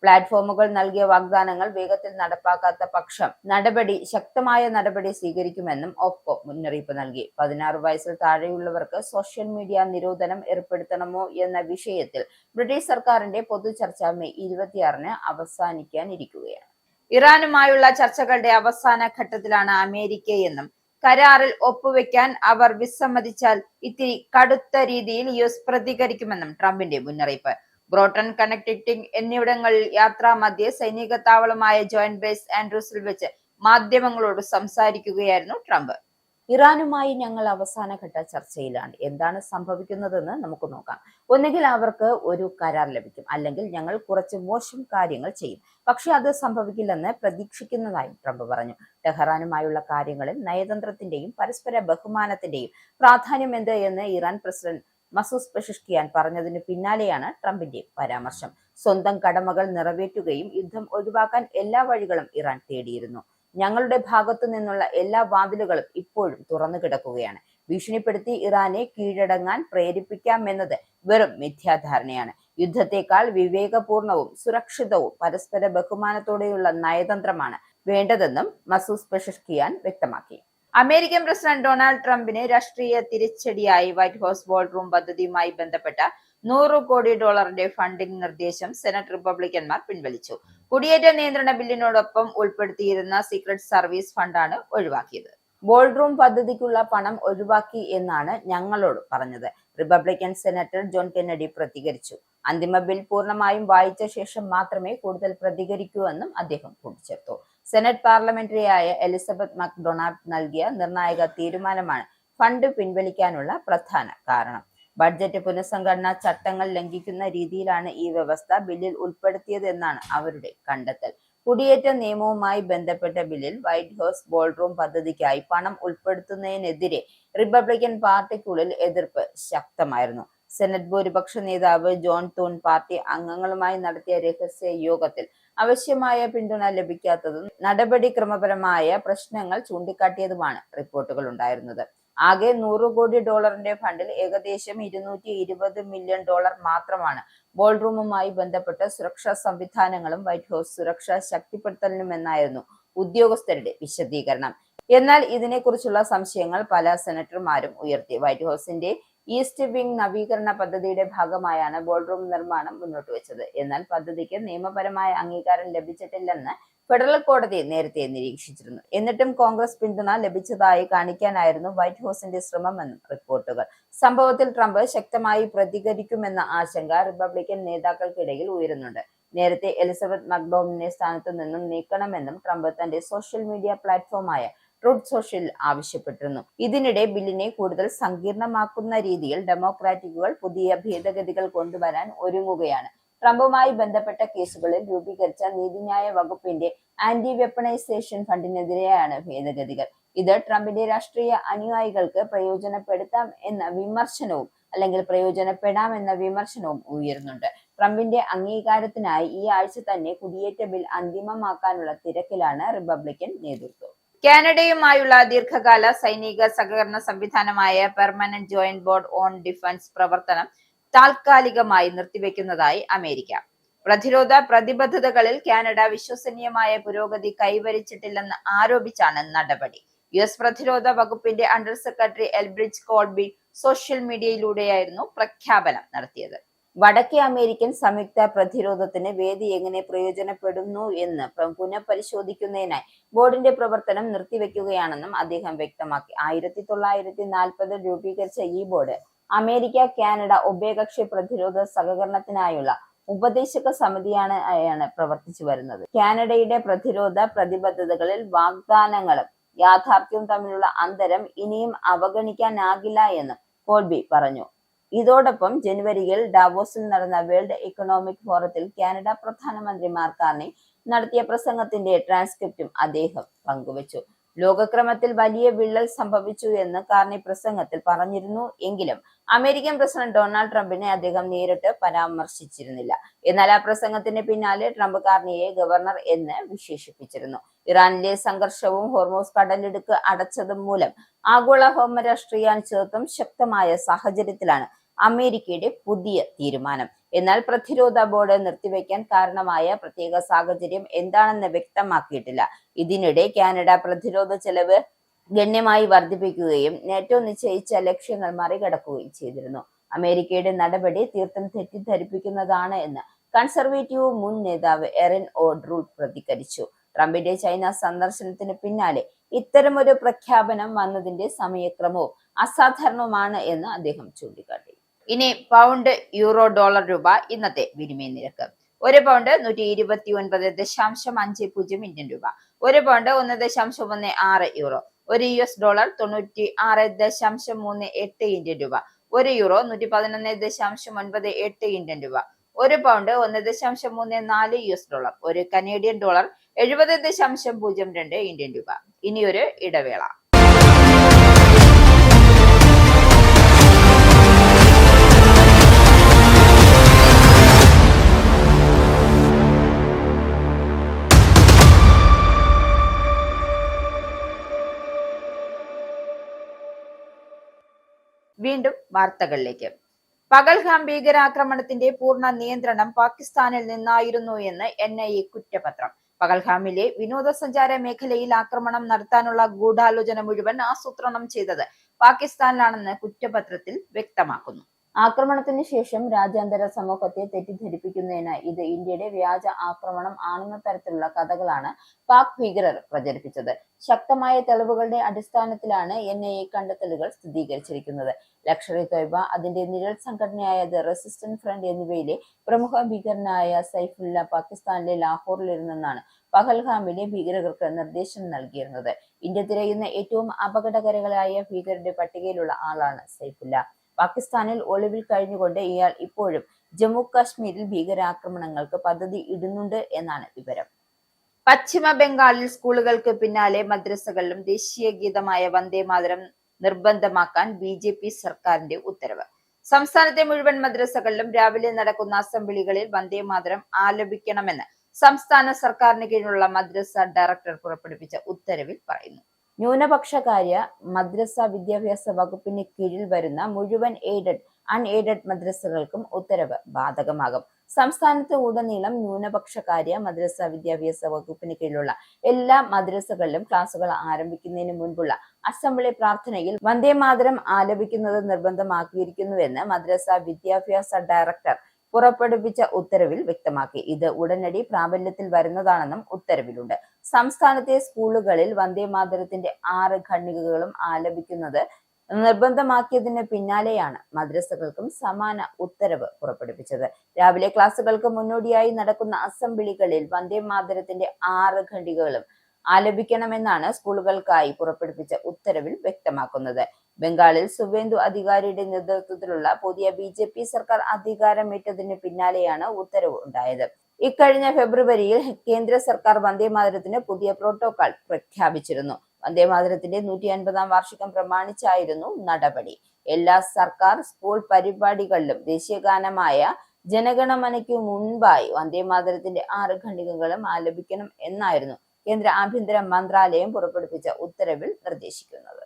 A: പ്ലാറ്റ്ഫോമുകൾ നൽകിയ വാഗ്ദാനങ്ങൾ വേഗത്തിൽ നടപ്പാക്കാത്ത പക്ഷം ശക്തമായ നടപടി സ്വീകരിക്കുമെന്നും ഓഫ്കോം മുന്നറിയിപ്പ് നൽകി. 16 വയസ്സിൽ താഴെയുള്ളവർക്ക് സോഷ്യൽ മീഡിയ നിരോധനം ഏർപ്പെടുത്തണമോ എന്ന വിഷയത്തിൽ ബ്രിട്ടീഷ് സർക്കാരിന്റെ പൊതുചർച്ച മെയ് 26-ന് അവസാനിക്കാനിരിക്കുകയാണ്. ഇറാനുമായുള്ള ചർച്ചകളുടെ അവസാന ഘട്ടത്തിലാണ് അമേരിക്കയെന്നും കരാറിൽ ഒപ്പുവെക്കാൻ അവർ വിസമ്മതിച്ചാൽ ഇത്തിരി കടുത്ത രീതിയിൽ യുഎസ് പ്രതികരിക്കുമെന്നും ട്രംപിന്റെ മുന്നറിയിപ്പ്. ബ്രോട്ടൺ, കണക്ടിക് എന്നിവിടങ്ങളിൽ യാത്രാമധ്യേ സൈനിക താവളമായ ജോയിന്റ് ബേസ് ആൻഡ്രൂസിൽ വെച്ച് മാധ്യമങ്ങളോട് സംസാരിക്കുകയായിരുന്നു ട്രംപ്. ഇറാനുമായി ഞങ്ങൾ അവസാനഘട്ട ചർച്ചയിലാണ്. എന്താണ് സംഭവിക്കുന്നതെന്ന് നമുക്ക് നോക്കാം. ഒന്നുകിൽ അവർക്ക് ഒരു കരാർ ലഭിക്കും, അല്ലെങ്കിൽ ഞങ്ങൾ കുറച്ച് മോശം കാര്യങ്ങൾ ചെയ്യും. പക്ഷെ അത് സംഭവിക്കില്ലെന്ന് പ്രതീക്ഷിക്കുന്നതായി ട്രംപ് പറഞ്ഞു. ടെഹ്റാനുമായുള്ള കാര്യങ്ങളിൽ നയതന്ത്രത്തിന്റെയും പരസ്പര ബഹുമാനത്തിന്റെയും പ്രാധാന്യം എന്ത് എന്ന് ഇറാൻ പ്രസിഡന്റ് മസൂദ് പെഷഷ്കിയാൻ പറഞ്ഞതിന് പിന്നാലെയാണ് ട്രംപിന്റെ പരാമർശം. സ്വന്തം കടമകൾ നിറവേറ്റുകയും യുദ്ധം ഒഴിവാക്കാൻ എല്ലാ വഴികളും ഇറാൻ തേടിയിരുന്നു. ഞങ്ങളുടെ ഭാഗത്തു നിന്നുള്ള എല്ലാ വാതിലുകളും ഇപ്പോഴും തുറന്നു കിടക്കുകയാണ്. ഭീഷണിപ്പെടുത്തി ഇറാനെ കീഴടങ്ങാൻ പ്രേരിപ്പിക്കാമെന്നത് വെറും മിഥ്യാധാരണയാണ്. യുദ്ധത്തെക്കാൾ വിവേകപൂർണവും സുരക്ഷിതവും പരസ്പര ബഹുമാനത്തോടെയുള്ള നയതന്ത്രമാണ് വേണ്ടതെന്നും മസൂദ് പെഷഷ്കിയാൻ വ്യക്തമാക്കി. അമേരിക്കൻ പ്രസിഡന്റ് ഡൊണാൾഡ് ട്രംപിന് രാഷ്ട്രീയ തിരിച്ചടിയായി വൈറ്റ് ഹൌസ് ബോർഡ് റൂം പദ്ധതിയുമായി ബന്ധപ്പെട്ട $100 കോടി ഫണ്ടിംഗ് നിർദ്ദേശം സെനറ്റ് റിപ്പബ്ലിക്കന്മാർ പിൻവലിച്ചു. കുടിയേറ്റ നിയന്ത്രണ ബില്ലിനോടൊപ്പം ഉൾപ്പെടുത്തിയിരുന്ന സീക്രട്ട് സർവീസ് ഫണ്ടാണ് ഒഴിവാക്കിയത്. ബോർഡ് റൂം പദ്ധതിക്കുള്ള പണം ഒഴിവാക്കി എന്നാണ് ഞങ്ങളോട് പറഞ്ഞത്, റിപ്പബ്ലിക്കൻ സെനറ്റർ ജോൺ കെന്നഡി പ്രതികരിച്ചു. അന്തിമ ബിൽ പൂർണ്ണമായും വായിച്ച ശേഷം മാത്രമേ കൂടുതൽ പ്രതികരിക്കൂ എന്നും അദ്ദേഹം കൂട്ടിച്ചേർത്തു. സെനറ്റ് പാർലമെന്ററിയായ എലിസബത്ത് മക്ഡൊണാൾഡ് നൽകിയ നിർണായക തീരുമാനമാണ് ഫണ്ട് പിൻവലിക്കാനുള്ള പ്രധാന കാരണം. ബഡ്ജറ്റ് പുനഃസംഘടനാ ചട്ടങ്ങൾ ലംഘിക്കുന്ന രീതിയിലാണ് ഈ വ്യവസ്ഥ ബില്ലിൽ ഉൾപ്പെടുത്തിയതെന്നാണ് അവരുടെ കണ്ടെത്തൽ. കുടിയേറ്റ നിയമവുമായി ബന്ധപ്പെട്ട ബില്ലിൽ വൈറ്റ് ഹൌസ് ബോർഡ് റൂം പദ്ധതിക്കായി പണം ഉൾപ്പെടുത്തുന്നതിനെതിരെ റിപ്പബ്ലിക്കൻ പാർട്ടിക്കുള്ളിൽ എതിർപ്പ് ശക്തമായിരുന്നു. സെനറ്റ് ഭൂരിപക്ഷ നേതാവ് ജോൺ തൂൺ പാർട്ടി അംഗങ്ങളുമായി നടത്തിയ രഹസ്യ യോഗത്തിൽ ആവശ്യമായ പിന്തുണ ലഭിക്കാത്തതും നടപടിക്രമപരമായ പ്രശ്നങ്ങൾ ചൂണ്ടിക്കാട്ടിയതുമാണ് റിപ്പോർട്ടുകൾ ഉണ്ടായിരുന്നത്. ആകെ $100 കോടി ഫണ്ടിൽ ഏകദേശം $220 മില്യൺ മാത്രമാണ് ബോർഡ് റൂമുമായി ബന്ധപ്പെട്ട സുരക്ഷാ സംവിധാനങ്ങളും വൈറ്റ് ഹൌസ് സുരക്ഷ ശക്തിപ്പെടുത്തലിനുമെന്നായിരുന്നു ഉദ്യോഗസ്ഥരുടെ വിശദീകരണം. എന്നാൽ ഇതിനെക്കുറിച്ചുള്ള സംശയങ്ങൾ പല സെനറ്റർമാരും ഉയർത്തി. വൈറ്റ് ഹൌസിന്റെ ഈസ്റ്റ് വിംഗ് നവീകരണ പദ്ധതിയുടെ ഭാഗമായാണ് ബോർഡ് റൂം നിർമ്മാണം മുന്നോട്ട് വെച്ചത്. എന്നാൽ പദ്ധതിക്ക് നിയമപരമായ അംഗീകാരം ലഭിച്ചിട്ടില്ലെന്ന് ഫെഡറൽ കോടതി നേരത്തെ നിരീക്ഷിച്ചിരുന്നു. എന്നിട്ടും കോൺഗ്രസ് പിന്തുണ ലഭിച്ചതായി കാണിക്കാനായിരുന്നു വൈറ്റ് ഹൌസിന്റെ ശ്രമമെന്നും റിപ്പോർട്ടുകൾ. സംഭവത്തിൽ ട്രംപ് ശക്തമായി പ്രതികരിക്കുമെന്ന ആശങ്ക റിപ്പബ്ലിക്കൻ നേതാക്കൾക്കിടയിൽ ഉയരുന്നുണ്ട്. നേരത്തെ എലിസബത്ത് മക്ഡോണലിനെ സ്ഥാനത്തു നിന്നും നീക്കണമെന്നും ട്രംപ് തന്റെ സോഷ്യൽ മീഡിയ പ്ലാറ്റ്ഫോമായ ട്രൂത്ത് സോഷ്യൽ ആവശ്യപ്പെട്ടിരുന്നു. ഇതിനിടെ ബില്ലിനെ കൂടുതൽ സങ്കീർണമാക്കുന്ന രീതിയിൽ ഡെമോക്രാറ്റുകൾ പുതിയ ഭേദഗതികൾ കൊണ്ടുവരാൻ ഒരുങ്ങുകയാണ്. ട്രംപുമായി ബന്ധപ്പെട്ട കേസുകളിൽ രൂപീകരിച്ച നീതിന്യായ വകുപ്പിന്റെ ആന്റി വെപ്പണൈസേഷൻ ഫണ്ടിനെതിരെയാണ് ഭേദഗതികൾ. ഇത് ട്രംപിന്റെ രാഷ്ട്രീയ അനുയായികൾക്ക് പ്രയോജനപ്പെടാം എന്ന വിമർശനവും ഉയരുന്നുണ്ട്. ട്രംപിന്റെ അംഗീകാരത്തിനായി ഈ ആഴ്ച തന്നെ കുടിയേറ്റ ബിൽ അന്തിമമാക്കാനുള്ള തിരക്കിലാണ് റിപ്പബ്ലിക്കൻ നേതൃത്വം. കാനഡയുമായുള്ള ദീർഘകാല സൈനിക സഹകരണ സംവിധാനമായ permanent joint board on defence പ്രവർത്തനം താൽക്കാലികമായി നിർത്തിവെക്കുന്നതായി അമേരിക്ക. പ്രതിരോധ പ്രതിബദ്ധതകളിൽ കാനഡ വിശ്വസനീയമായ പുരോഗതി കൈവരിച്ചിട്ടില്ലെന്ന് ആരോപിച്ചാണ് നടപടി. യുഎസ് പ്രതിരോധ വകുപ്പിന്റെ under secretary Elbridge Colby social മീഡിയയിലൂടെയായിരുന്നു പ്രഖ്യാപനം നടത്തിയത്. വടക്കേ അമേരിക്കൻ സംയുക്ത പ്രതിരോധത്തിന് വേദി എങ്ങനെ പ്രയോജനപ്പെടുന്നു എന്ന് പുനഃപരിശോധിക്കുന്നതിനായി ബോർഡിന്റെ പ്രവർത്തനം നിർത്തിവെക്കുകയാണെന്നും അദ്ദേഹം വ്യക്തമാക്കി. 1940 രൂപീകരിച്ച ഈ ബോർഡ് അമേരിക്ക കാനഡ ഉഭയകക്ഷി പ്രതിരോധ സഹകരണത്തിനായുള്ള ഉപദേശക സമിതിയാണ് പ്രവർത്തിച്ചു വരുന്നത്. കാനഡയുടെ പ്രതിരോധ പ്രതിബദ്ധതകളിൽ വാഗ്ദാനങ്ങളും യാഥാർത്ഥ്യവും തമ്മിലുള്ള അന്തരം ഇനിയും അവഗണിക്കാനാകില്ല എന്ന് കോൾബി പറഞ്ഞു. ഇതോടൊപ്പം ജനുവരിയിൽ ഡാവോസിൽ നടന്ന വേൾഡ് ഇക്കണോമിക് ഫോറത്തിൽ കാനഡ പ്രധാനമന്ത്രി മാർക്ക് കാർണി നടത്തിയ പ്രസംഗത്തിന്റെ ട്രാൻസ്ക്രിപ്റ്റും അദ്ദേഹം പങ്കുവച്ചു. ലോകക്രമത്തിൽ വലിയ വിള്ളൽ സംഭവിച്ചു എന്ന് കാർണി പ്രസംഗത്തിൽ പറഞ്ഞിരുന്നു എങ്കിലും അമേരിക്കൻ പ്രസിഡന്റ് ഡൊണാൾഡ് ട്രംപിനെ അദ്ദേഹം നേരിട്ട് പരാമർശിച്ചിരുന്നില്ല. എന്നാൽ ആ പ്രസംഗത്തിന് പിന്നാലെ ട്രംപ് കാർണിയെ ഗവർണർ എന്ന് വിശേഷിപ്പിച്ചിരുന്നു. ഇറാനിലെ സംഘർഷവും ഹോർമൂസ് കടലിടുക്ക് അടച്ചതും മൂലം ആഗോള ഭൗമരാഷ്ട്രീയ അനിശ്ചിതത്വം ശക്തമായ സാഹചര്യത്തിലാണ് അമേരിക്കയുടെ പുതിയ തീരുമാനം. എന്നാൽ പ്രതിരോധ ബോർഡ് നിർത്തിവെക്കാൻ കാരണമായ പ്രത്യേക സാഹചര്യം എന്താണെന്ന് വ്യക്തമാക്കിയിട്ടില്ല. ഇതിനിടെ കാനഡ പ്രതിരോധ ചെലവ് ഗണ്യമായി വർദ്ധിപ്പിക്കുകയും നെറ്റോ നിശ്ചയിച്ച ലക്ഷ്യങ്ങൾ മറികടക്കുകയും ചെയ്തിരുന്നു. അമേരിക്കയുടെ നടപടി തീർത്തും തെറ്റിദ്ധരിപ്പിക്കുന്നതാണ് എന്ന് കൺസർവേറ്റീവ് മുൻ നേതാവ് എറിൻ ഓഡ്രൂൾ പ്രതികരിച്ചു. ട്രംപിന്റെ ചൈന സന്ദർശനത്തിന് പിന്നാലെ ഇത്തരമൊരു പ്രഖ്യാപനം വന്നതിന്റെ സമയക്രമവും അസാധാരണവുമാണ് എന്ന് അദ്ദേഹം ചൂണ്ടിക്കാട്ടി. ഇനി പൗണ്ട്, യൂറോ, ഡോളർ, രൂപ ഇന്നത്തെ വിനിമയ നിരക്ക്. ഒരു പൗണ്ട് 129.50 ഇന്ത്യൻ രൂപ. ഒരു പൗണ്ട് 1.16 യൂറോ. ഒരു US ഡോളർ 96.38 ഇന്ത്യൻ രൂപ. ഒരു യൂറോ 111.98 ഇന്ത്യൻ രൂപ. ഒരു പൗണ്ട് 1.34 US ഡോളർ. ഒരു കനേഡിയൻ ഡോളർ 70.02 ഇന്ത്യൻ രൂപ. ഇനിയൊരു ഇടവേള. വീണ്ടും വാർത്തകളിലേക്ക്. പഹൽഗാം ഭീകരാക്രമണത്തിന്റെ പൂർണ്ണ നിയന്ത്രണം പാകിസ്ഥാനിൽ നിന്നായിരുന്നു എന്ന് NIA കുറ്റപത്രം. പഹൽഗാമിലെ വിനോദസഞ്ചാര മേഖലയിൽ ആക്രമണം നടത്താനുള്ള ഗൂഢാലോചന മുഴുവൻ ആസൂത്രണം ചെയ്തത് പാകിസ്ഥാനിലാണെന്ന് കുറ്റപത്രത്തിൽ വ്യക്തമാക്കുന്നു. ആക്രമണത്തിന് ശേഷം രാജ്യാന്തര സമൂഹത്തെ തെറ്റിദ്ധരിപ്പിക്കുന്നതിന് ഇത് ഇന്ത്യയുടെ വ്യാജ ആക്രമണം ആണെന്ന തരത്തിലുള്ള കഥകളാണ് പാക് ഭീകരർ പ്രചരിപ്പിച്ചത്. ശക്തമായ തെളിവുകളുടെ അടിസ്ഥാനത്തിലാണ് NIA കണ്ടെത്തലുകൾ സ്ഥിരീകരിച്ചിരിക്കുന്നത്. ലഷ്കർ-ഇ-തോയ്ബ, അതിന്റെ നിഴൽ സംഘടനയായ ദ റെസിസ്റ്റന്റ് ഫ്രണ്ട് എന്നിവയിലെ പ്രമുഖ ഭീകരനായ സൈഫുല്ല പാകിസ്ഥാനിലെ ലാഹോറിലിരുന്നാണ് പഹൽഗാമിലെ ഭീകരർക്ക് നിർദ്ദേശം നൽകിയിരുന്നത്. ഇന്ത്യ തിരയുന്ന ഏറ്റവും അപകടകാരികളായ ഭീകരരുടെ പട്ടികയിലുള്ള ആളാണ് സൈഫുല്ല. പാകിസ്ഥാനിൽ ഒളിവിൽ കഴിഞ്ഞുകൊണ്ട് ഇയാൾ ഇപ്പോഴും ജമ്മു കാശ്മീരിൽ ഭീകരാക്രമണങ്ങൾക്ക് പദ്ധതി ഇടുന്നുണ്ട് എന്നാണ് വിവരം. പശ്ചിമ ബംഗാളിൽ സ്കൂളുകൾക്ക് പിന്നാലെ മദ്രസകളിലും ദേശീയ ഗീതമായ വന്ദേ മാതരം നിർബന്ധമാക്കാൻ BJP സർക്കാരിന്റെ ഉത്തരവ്. സംസ്ഥാനത്തെ മുഴുവൻ മദ്രസകളിലും രാവിലെ നടക്കുന്ന അസംബ്ലികളിൽ വന്ദേ മാതരം ആലപിക്കണമെന്ന് സംസ്ഥാന സർക്കാരിന് കീഴിലുള്ള മദ്രസ ഡയറക്ടർ പുറപ്പെടുവിച്ച ഉത്തരവിൽ പറയുന്നു. ന്യൂനപക്ഷകാര്യ മദ്രസ വിദ്യാഭ്യാസ വകുപ്പിന് കീഴിൽ വരുന്ന മുഴുവൻ എയ്ഡഡ്, അൺഎയ്ഡഡ് മദ്രസകൾക്കും ഉത്തരവ് ബാധകമാകും. സംസ്ഥാനത്ത് ഉടനീളം ന്യൂനപക്ഷകാര്യ മദ്രസ വിദ്യാഭ്യാസ വകുപ്പിന് കീഴിലുള്ള എല്ലാ മദ്രസകളിലും ക്ലാസുകൾ ആരംഭിക്കുന്നതിന് മുൻപുള്ള അസംബ്ലി പ്രാർത്ഥനയിൽ വന്ദേ മാതരം ആലപിക്കുന്നത് നിർബന്ധമാക്കിയിരിക്കുന്നുവെന്ന് മദ്രസ വിദ്യാഭ്യാസ ഡയറക്ടർ പുറപ്പെടുവിച്ച ഉത്തരവിൽ വ്യക്തമാക്കി. ഇത് ഉടനടി പ്രാബല്യത്തിൽ വരുന്നതാണെന്നും ഉത്തരവിലുണ്ട്. സംസ്ഥാനത്തെ സ്കൂളുകളിൽ വന്ദേ മാതരത്തിന്റെ 6 ഖണ്ഡികകളും ആലപിക്കുന്നത് നിർബന്ധമാക്കിയതിന് പിന്നാലെയാണ് മദ്രസകൾക്കും സമാന ഉത്തരവ് പുറപ്പെടുവിച്ചത്. രാവിലെ ക്ലാസുകൾക്ക് മുന്നോടിയായി നടക്കുന്ന അസംബ്ലികളിൽ വന്ദേ മാതരത്തിന്റെ 6 ഖണ്ഡികകളും ആലപിക്കണമെന്നാണ് സ്കൂളുകൾക്കായി പുറപ്പെടുവിച്ച ഉത്തരവിൽ വ്യക്തമാക്കുന്നത്. ബംഗാളിൽ സുവേന്ദു അധികാരിയുടെ നേതൃത്വത്തിലുള്ള പുതിയ BJP സർക്കാർ അധികാരമേറ്റതിന് പിന്നാലെയാണ് ഉത്തരവ് ഉണ്ടായത്. ഇക്കഴിഞ്ഞ ഫെബ്രുവരിയിൽ കേന്ദ്ര സർക്കാർ വന്ദേ മാതരത്തിന് പുതിയ പ്രോട്ടോകോൾ പ്രഖ്യാപിച്ചിരുന്നു. വന്ദേ മാതരത്തിന്റെ 150ാം വാർഷികം പ്രമാണിച്ചായിരുന്നു നടപടി. എല്ലാ സർക്കാർ സ്കൂൾ പരിപാടികളിലും ദേശീയഗാനമായ ജനഗണമനയ്ക്കു മുൻപായി വന്ദേ മാതരത്തിന്റെ 6 ഖണ്ഡികകളും ആലപിക്കണം എന്നായിരുന്നു കേന്ദ്ര ആഭ്യന്തര മന്ത്രാലയം പുറപ്പെടുവിച്ച ഉത്തരവിൽ നിർദ്ദേശിക്കുന്നത്.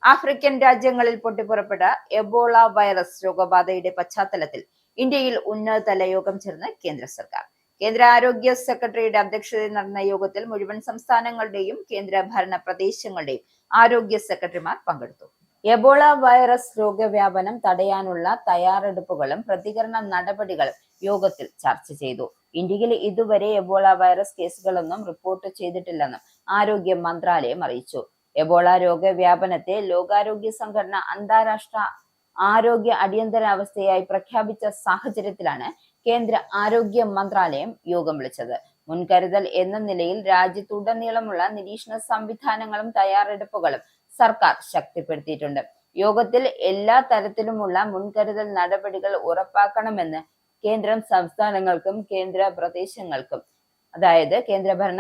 A: ആഫ്രിക്കൻ രാജ്യങ്ങളിൽ പൊട്ടിപ്പുറപ്പെട്ട എബോള വൈറസ് രോഗബാധയുടെ പശ്ചാത്തലത്തിൽ ഇന്ത്യയിൽ ഉന്നതതല യോഗം ചേർന്ന് കേന്ദ്ര സർക്കാർ. കേന്ദ്ര ആരോഗ്യ സെക്രട്ടറിയുടെ അധ്യക്ഷതയിൽ നടന്ന യോഗത്തിൽ മുഴുവൻ സംസ്ഥാനങ്ങളുടെയും കേന്ദ്ര ഭരണ പ്രദേശങ്ങളുടെയും ആരോഗ്യ സെക്രട്ടറിമാർ പങ്കെടുത്തു. എബോള വൈറസ് രോഗവ്യാപനം തടയാനുള്ള തയ്യാറെടുപ്പുകളും പ്രതികരണ നടപടികളും യോഗത്തിൽ ചർച്ച ചെയ്തു. ഇന്ത്യയിൽ ഇതുവരെ എബോള വൈറസ് കേസുകളൊന്നും റിപ്പോർട്ട് ചെയ്തിട്ടില്ലെന്നും ആരോഗ്യ മന്ത്രാലയം അറിയിച്ചു. എബോള രോഗവ്യാപനത്തെ ലോകാരോഗ്യ സംഘടന അന്താരാഷ്ട്ര ആരോഗ്യ അടിയന്തരാവസ്ഥയായി പ്രഖ്യാപിച്ച സാഹചര്യത്തിലാണ് കേന്ദ്ര ആരോഗ്യ മന്ത്രാലയം യോഗം വിളിച്ചത്. മുൻകരുതൽ എന്ന നിലയിൽ രാജ്യത്തുടനീളമുള്ള നിരീക്ഷണ സംവിധാനങ്ങളും തയ്യാറെടുപ്പുകളും സർക്കാർ ശക്തിപ്പെടുത്തിയിട്ടുണ്ട്. യോഗത്തിൽ എല്ലാ തരത്തിലുമുള്ള മുൻകരുതൽ നടപടികൾ ഉറപ്പാക്കണമെന്ന് കേന്ദ്രം സംസ്ഥാനങ്ങൾക്കും കേന്ദ്രഭരണ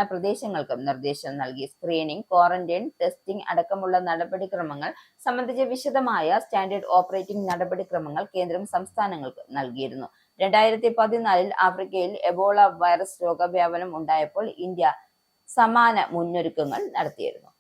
A: പ്രദേശങ്ങൾക്കും നിർദ്ദേശം നൽകി. സ്ക്രീനിംഗ്, ക്വാറന്റൈൻ, ടെസ്റ്റിംഗ് അടക്കമുള്ള നടപടിക്രമങ്ങൾ സംബന്ധിച്ച വിശദമായ സ്റ്റാൻഡേർഡ് ഓപ്പറേറ്റിംഗ് നടപടിക്രമങ്ങൾ കേന്ദ്രം സംസ്ഥാനങ്ങൾക്ക് നൽകിയിരുന്നു. 2014 ആഫ്രിക്കയിൽ എബോള വൈറസ് രോഗവ്യാപനം ഉണ്ടായപ്പോൾ ഇന്ത്യ സമാന മുന്നൊരുക്കങ്ങൾ നടത്തിയിരുന്നു.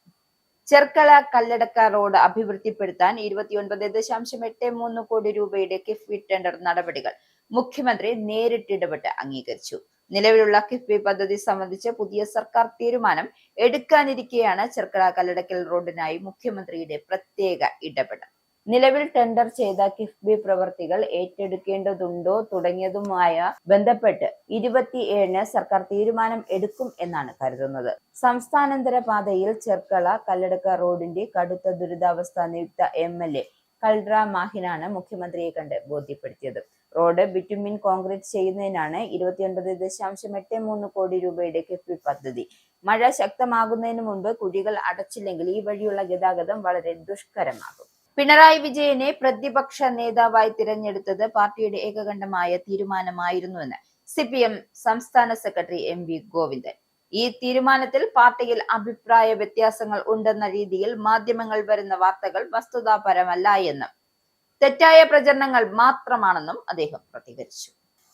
A: ചെർക്കള കല്ലടക്ക റോഡ് അഭിവൃദ്ധിപ്പെടുത്താൻ 29.83 കോടി രൂപയുടെ കിഫ്ബി ടെൻഡർ നടപടികൾ മുഖ്യമന്ത്രി നേരിട്ടിടപെട്ട് അംഗീകരിച്ചു. നിലവിലുള്ള കിഫ്ബി പദ്ധതി സംബന്ധിച്ച് പുതിയ സർക്കാർ തീരുമാനം എടുക്കാനിരിക്കെയാണ് ചെർക്കള കല്ലടക്കൽ റോഡിനായി മുഖ്യമന്ത്രിയുടെ പ്രത്യേക ഇടപെടൽ. നിലവിൽ ടെൻഡർ ചെയ്ത കിഫ്ബി പ്രവൃത്തികൾ ഏറ്റെടുക്കേണ്ടതുണ്ടോ തുടങ്ങിയതുമായ ബന്ധപ്പെട്ട് 27-ന് സർക്കാർ തീരുമാനം എടുക്കും എന്നാണ് കരുതുന്നത്. സംസ്ഥാനാന്തര പാതയിൽ ചെർക്കള കല്ലടക്ക റോഡിന്റെ കടുത്ത ദുരിതാവസ്ഥ നിയുക്ത MLA കൽറ മാഹിനാണ് മുഖ്യമന്ത്രിയെ കണ്ട് ബോധ്യപ്പെടുത്തിയത്. റോഡ് ബിറ്റുമിൻ കോൺക്രീറ്റ് ചെയ്യുന്നതിനാണ് 29.83 കോടി രൂപയുടെ കിഫ്ബി പദ്ധതി. മഴ ശക്തമാകുന്നതിന് മുൻപ് കുഴികൾ അടച്ചില്ലെങ്കിൽ ഈ വഴിയുള്ള ഗതാഗതം വളരെ ദുഷ്കരമാകും. പിണറായി വിജയനെ പ്രതിപക്ഷ നേതാവായി തിരഞ്ഞെടുത്തത് പാർട്ടിയുടെ ഏകകണ്ഠമായ തീരുമാനമായിരുന്നുവെന്ന് CPM സംസ്ഥാന സെക്രട്ടറി MV ഗോവിന്ദൻ. ഈ തീരുമാനത്തിൽ പാർട്ടിയിൽ അഭിപ്രായ വ്യത്യാസങ്ങൾ ഉണ്ടെന്ന രീതിയിൽ മാധ്യമങ്ങൾ വരുന്ന വാർത്തകൾ വസ്തുതാപരമല്ല എന്നും തെറ്റായ പ്രചരണങ്ങൾ മാത്രമാണെന്നും അദ്ദേഹം പ്രതികരിച്ചു.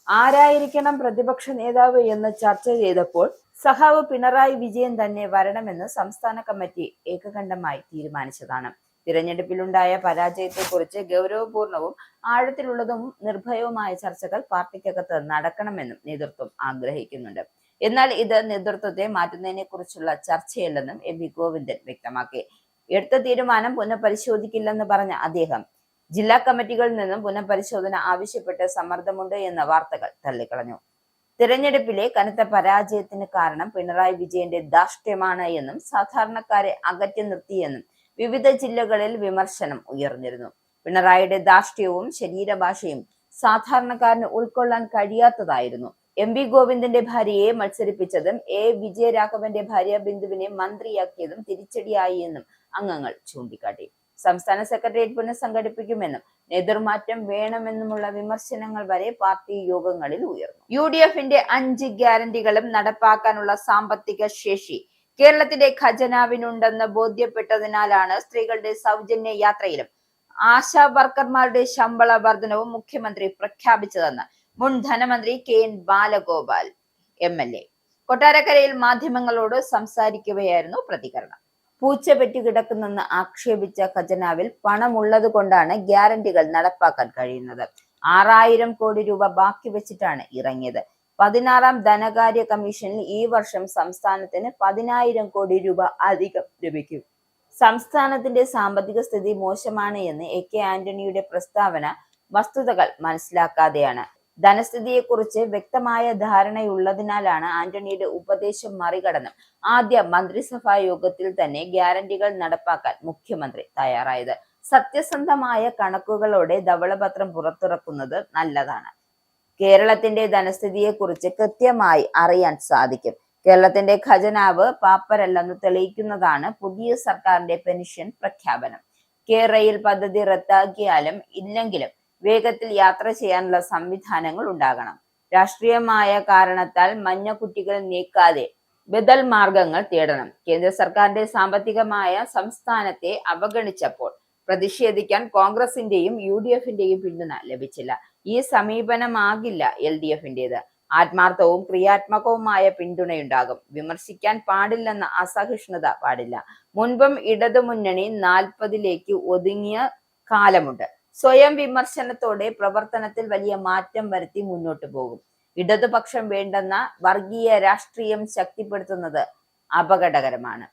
A: ആരായിരിക്കണം പ്രതിപക്ഷ നേതാവ് എന്ന് ചർച്ച ചെയ്തപ്പോൾ സഖാവ് പിണറായി വിജയൻ തന്നെ വരണമെന്ന് സംസ്ഥാന കമ്മിറ്റി ഏകകണ്ഠമായി തീരുമാനിച്ചതാണ്. തിരഞ്ഞെടുപ്പിലുണ്ടായ പരാജയത്തെക്കുറിച്ച് ഗൗരവപൂർണവും ആഴത്തിലുള്ളതും നിർഭയവുമായ ചർച്ചകൾ പാർട്ടിക്കകത്ത് നടക്കണമെന്നും നേതൃത്വം ആഗ്രഹിക്കുന്നുണ്ട്. എന്നാൽ ഇത് നേതൃത്വത്തെ മാറ്റുന്നതിനെ കുറിച്ചുള്ള ചർച്ചയല്ലെന്നും MV ഗോവിന്ദൻ വ്യക്തമാക്കി. എടുത്ത തീരുമാനം പുനഃപരിശോധിക്കില്ലെന്ന് പറഞ്ഞ അദ്ദേഹം ജില്ലാ കമ്മിറ്റികളിൽ നിന്നും പുനഃപരിശോധന ആവശ്യപ്പെട്ട് സമ്മർദ്ദമുണ്ട് എന്ന വാർത്തകൾ തള്ളിക്കളഞ്ഞു. തിരഞ്ഞെടുപ്പിലെ കനത്ത പരാജയത്തിന് കാരണം പിണറായി വിജയന്റെ ധാർഷ്ട്യമാണ് എന്നും സാധാരണക്കാരെ അകറ്റി നിർത്തിയെന്നും വിവിധ ജില്ലകളിൽ വിമർശനം ഉയർന്നിരുന്നു. പിണറായിയുടെ ധാർഷ്ട്യവും ശരീരഭാഷയും സാധാരണക്കാരന് ഉൾക്കൊള്ളാൻ കഴിയാത്തതായിരുന്നു. MV ഗോവിന്ദന്റെ ഭാര്യയെ മത്സരിപ്പിച്ചതും വിജയരാഘവന്റെ ഭാര്യ ബിന്ദുവിനെ മന്ത്രിയാക്കിയതും തിരിച്ചടിയായി എന്നും അംഗങ്ങൾ ചൂണ്ടിക്കാട്ടി. സംസ്ഥാന സെക്രട്ടേറിയറ്റ് പുനഃസംഘടിപ്പിക്കുമെന്നും നേതൃമാറ്റം വേണമെന്നുമുള്ള വിമർശനങ്ങൾ വരെ പാർട്ടി യോഗങ്ങളിൽ ഉയർന്നു. UDFന്റെ 5 ഗ്യാരണ്ടികളും നടപ്പാക്കാനുള്ള സാമ്പത്തിക ശേഷി കേരളത്തിന്റെ ഖജനാവിനുണ്ടെന്ന് ബോധ്യപ്പെട്ടതിനാലാണ് സ്ത്രീകളുടെ സൗജന്യ യാത്രയിലും ആശാ വർക്കർമാരുടെ ശമ്പള വർധനവും മുഖ്യമന്ത്രി പ്രഖ്യാപിച്ചതെന്ന് മുൻ ധനമന്ത്രി KN ബാലഗോപാൽ MLA കൊട്ടാരക്കരയിൽ മാധ്യമങ്ങളോട് സംസാരിക്കവെയായിരുന്നു പ്രതികരണം. പൂച്ച പെറ്റുകിടക്കുന്നെന്ന് ആക്ഷേപിച്ച ഖജനാവിൽ പണമുള്ളത് കൊണ്ടാണ് ഗ്യാരണ്ടികൾ നടപ്പാക്കാൻ കഴിയുന്നത്. 6000 കോടി രൂപ ബാക്കി വെച്ചിട്ടാണ് ഇറങ്ങിയത്. 16ാം ധനകാര്യ കമ്മീഷനിൽ ഈ വർഷം സംസ്ഥാനത്തിന് 10,000 കോടി രൂപ അധികം ലഭിക്കും. സംസ്ഥാനത്തിന്റെ സാമ്പത്തിക സ്ഥിതി മോശമാണ് എന്ന് AK ആന്റണിയുടെ പ്രസ്താവന വസ്തുതകൾ മനസ്സിലാക്കാതെയാണ്. ധനസ്ഥിതിയെക്കുറിച്ച് വ്യക്തമായ ധാരണയുള്ളതിനാലാണ് ആന്റണിയുടെ ഉപദേശം മറികടന്നും ആദ്യ മന്ത്രിസഭാ യോഗത്തിൽ തന്നെ ഗ്യാരണ്ടികൾ നടപ്പാക്കാൻ മുഖ്യമന്ത്രി തയ്യാറായത്. സത്യസന്ധമായ കണക്കുകളോടെ ധവളപത്രം പുറത്തിറക്കുന്നത് നല്ലതാണ്. കേരളത്തിന്റെ ധനസ്ഥിതിയെക്കുറിച്ച് കൃത്യമായി അറിയാൻ സാധിക്കും. കേരളത്തിന്റെ ഖജനാവ് പാപ്പരല്ലെന്ന് തെളിയിക്കുന്നതാണ് പുതിയ സർക്കാരിന്റെ പെൻഷൻ പ്രഖ്യാപനം. റെയിൽ പദ്ധതി റദ്ദാക്കിയാലും ഇല്ലെങ്കിലും വേഗത്തിൽ യാത്ര ചെയ്യാനുള്ള സംവിധാനങ്ങൾ ഉണ്ടാകണം. രാഷ്ട്രീയമായ കാരണത്താൽ മഞ്ഞക്കുട്ടികൾ നീക്കാതെ ബദൽ മാർഗങ്ങൾ തേടണം. കേന്ദ്ര സർക്കാരിന്റെ സാമ്പത്തികമായ സംസ്ഥാനത്തെ അവഗണിച്ചപ്പോൾ പ്രതിഷേധിക്കാൻ കോൺഗ്രസിന്റെയും UDFന്റെയും പിന്തുണ ലഭിച്ചില്ല. ഈ സമീപനമാകില്ല LDFന്റേത്. ആത്മാർത്ഥവും ക്രിയാത്മകവുമായ പിന്തുണയുണ്ടാകും. വിമർശിക്കാൻ പാടില്ലെന്ന അസഹിഷ്ണുത പാടില്ല. മുൻപും ഇടതുമുന്നണി 40ലേക്ക് ഒതുങ്ങിയ കാലമുണ്ട്. സ്വയം വിമർശനത്തോടെ പ്രവർത്തനത്തിൽ വലിയ മാറ്റം വരുത്തി മുന്നോട്ടു പോകും. ഇടതുപക്ഷം വേണ്ടെന്ന വർഗീയ രാഷ്ട്രീയം ശക്തിപ്പെടുത്തുന്നത് അപകടകരമാണ്.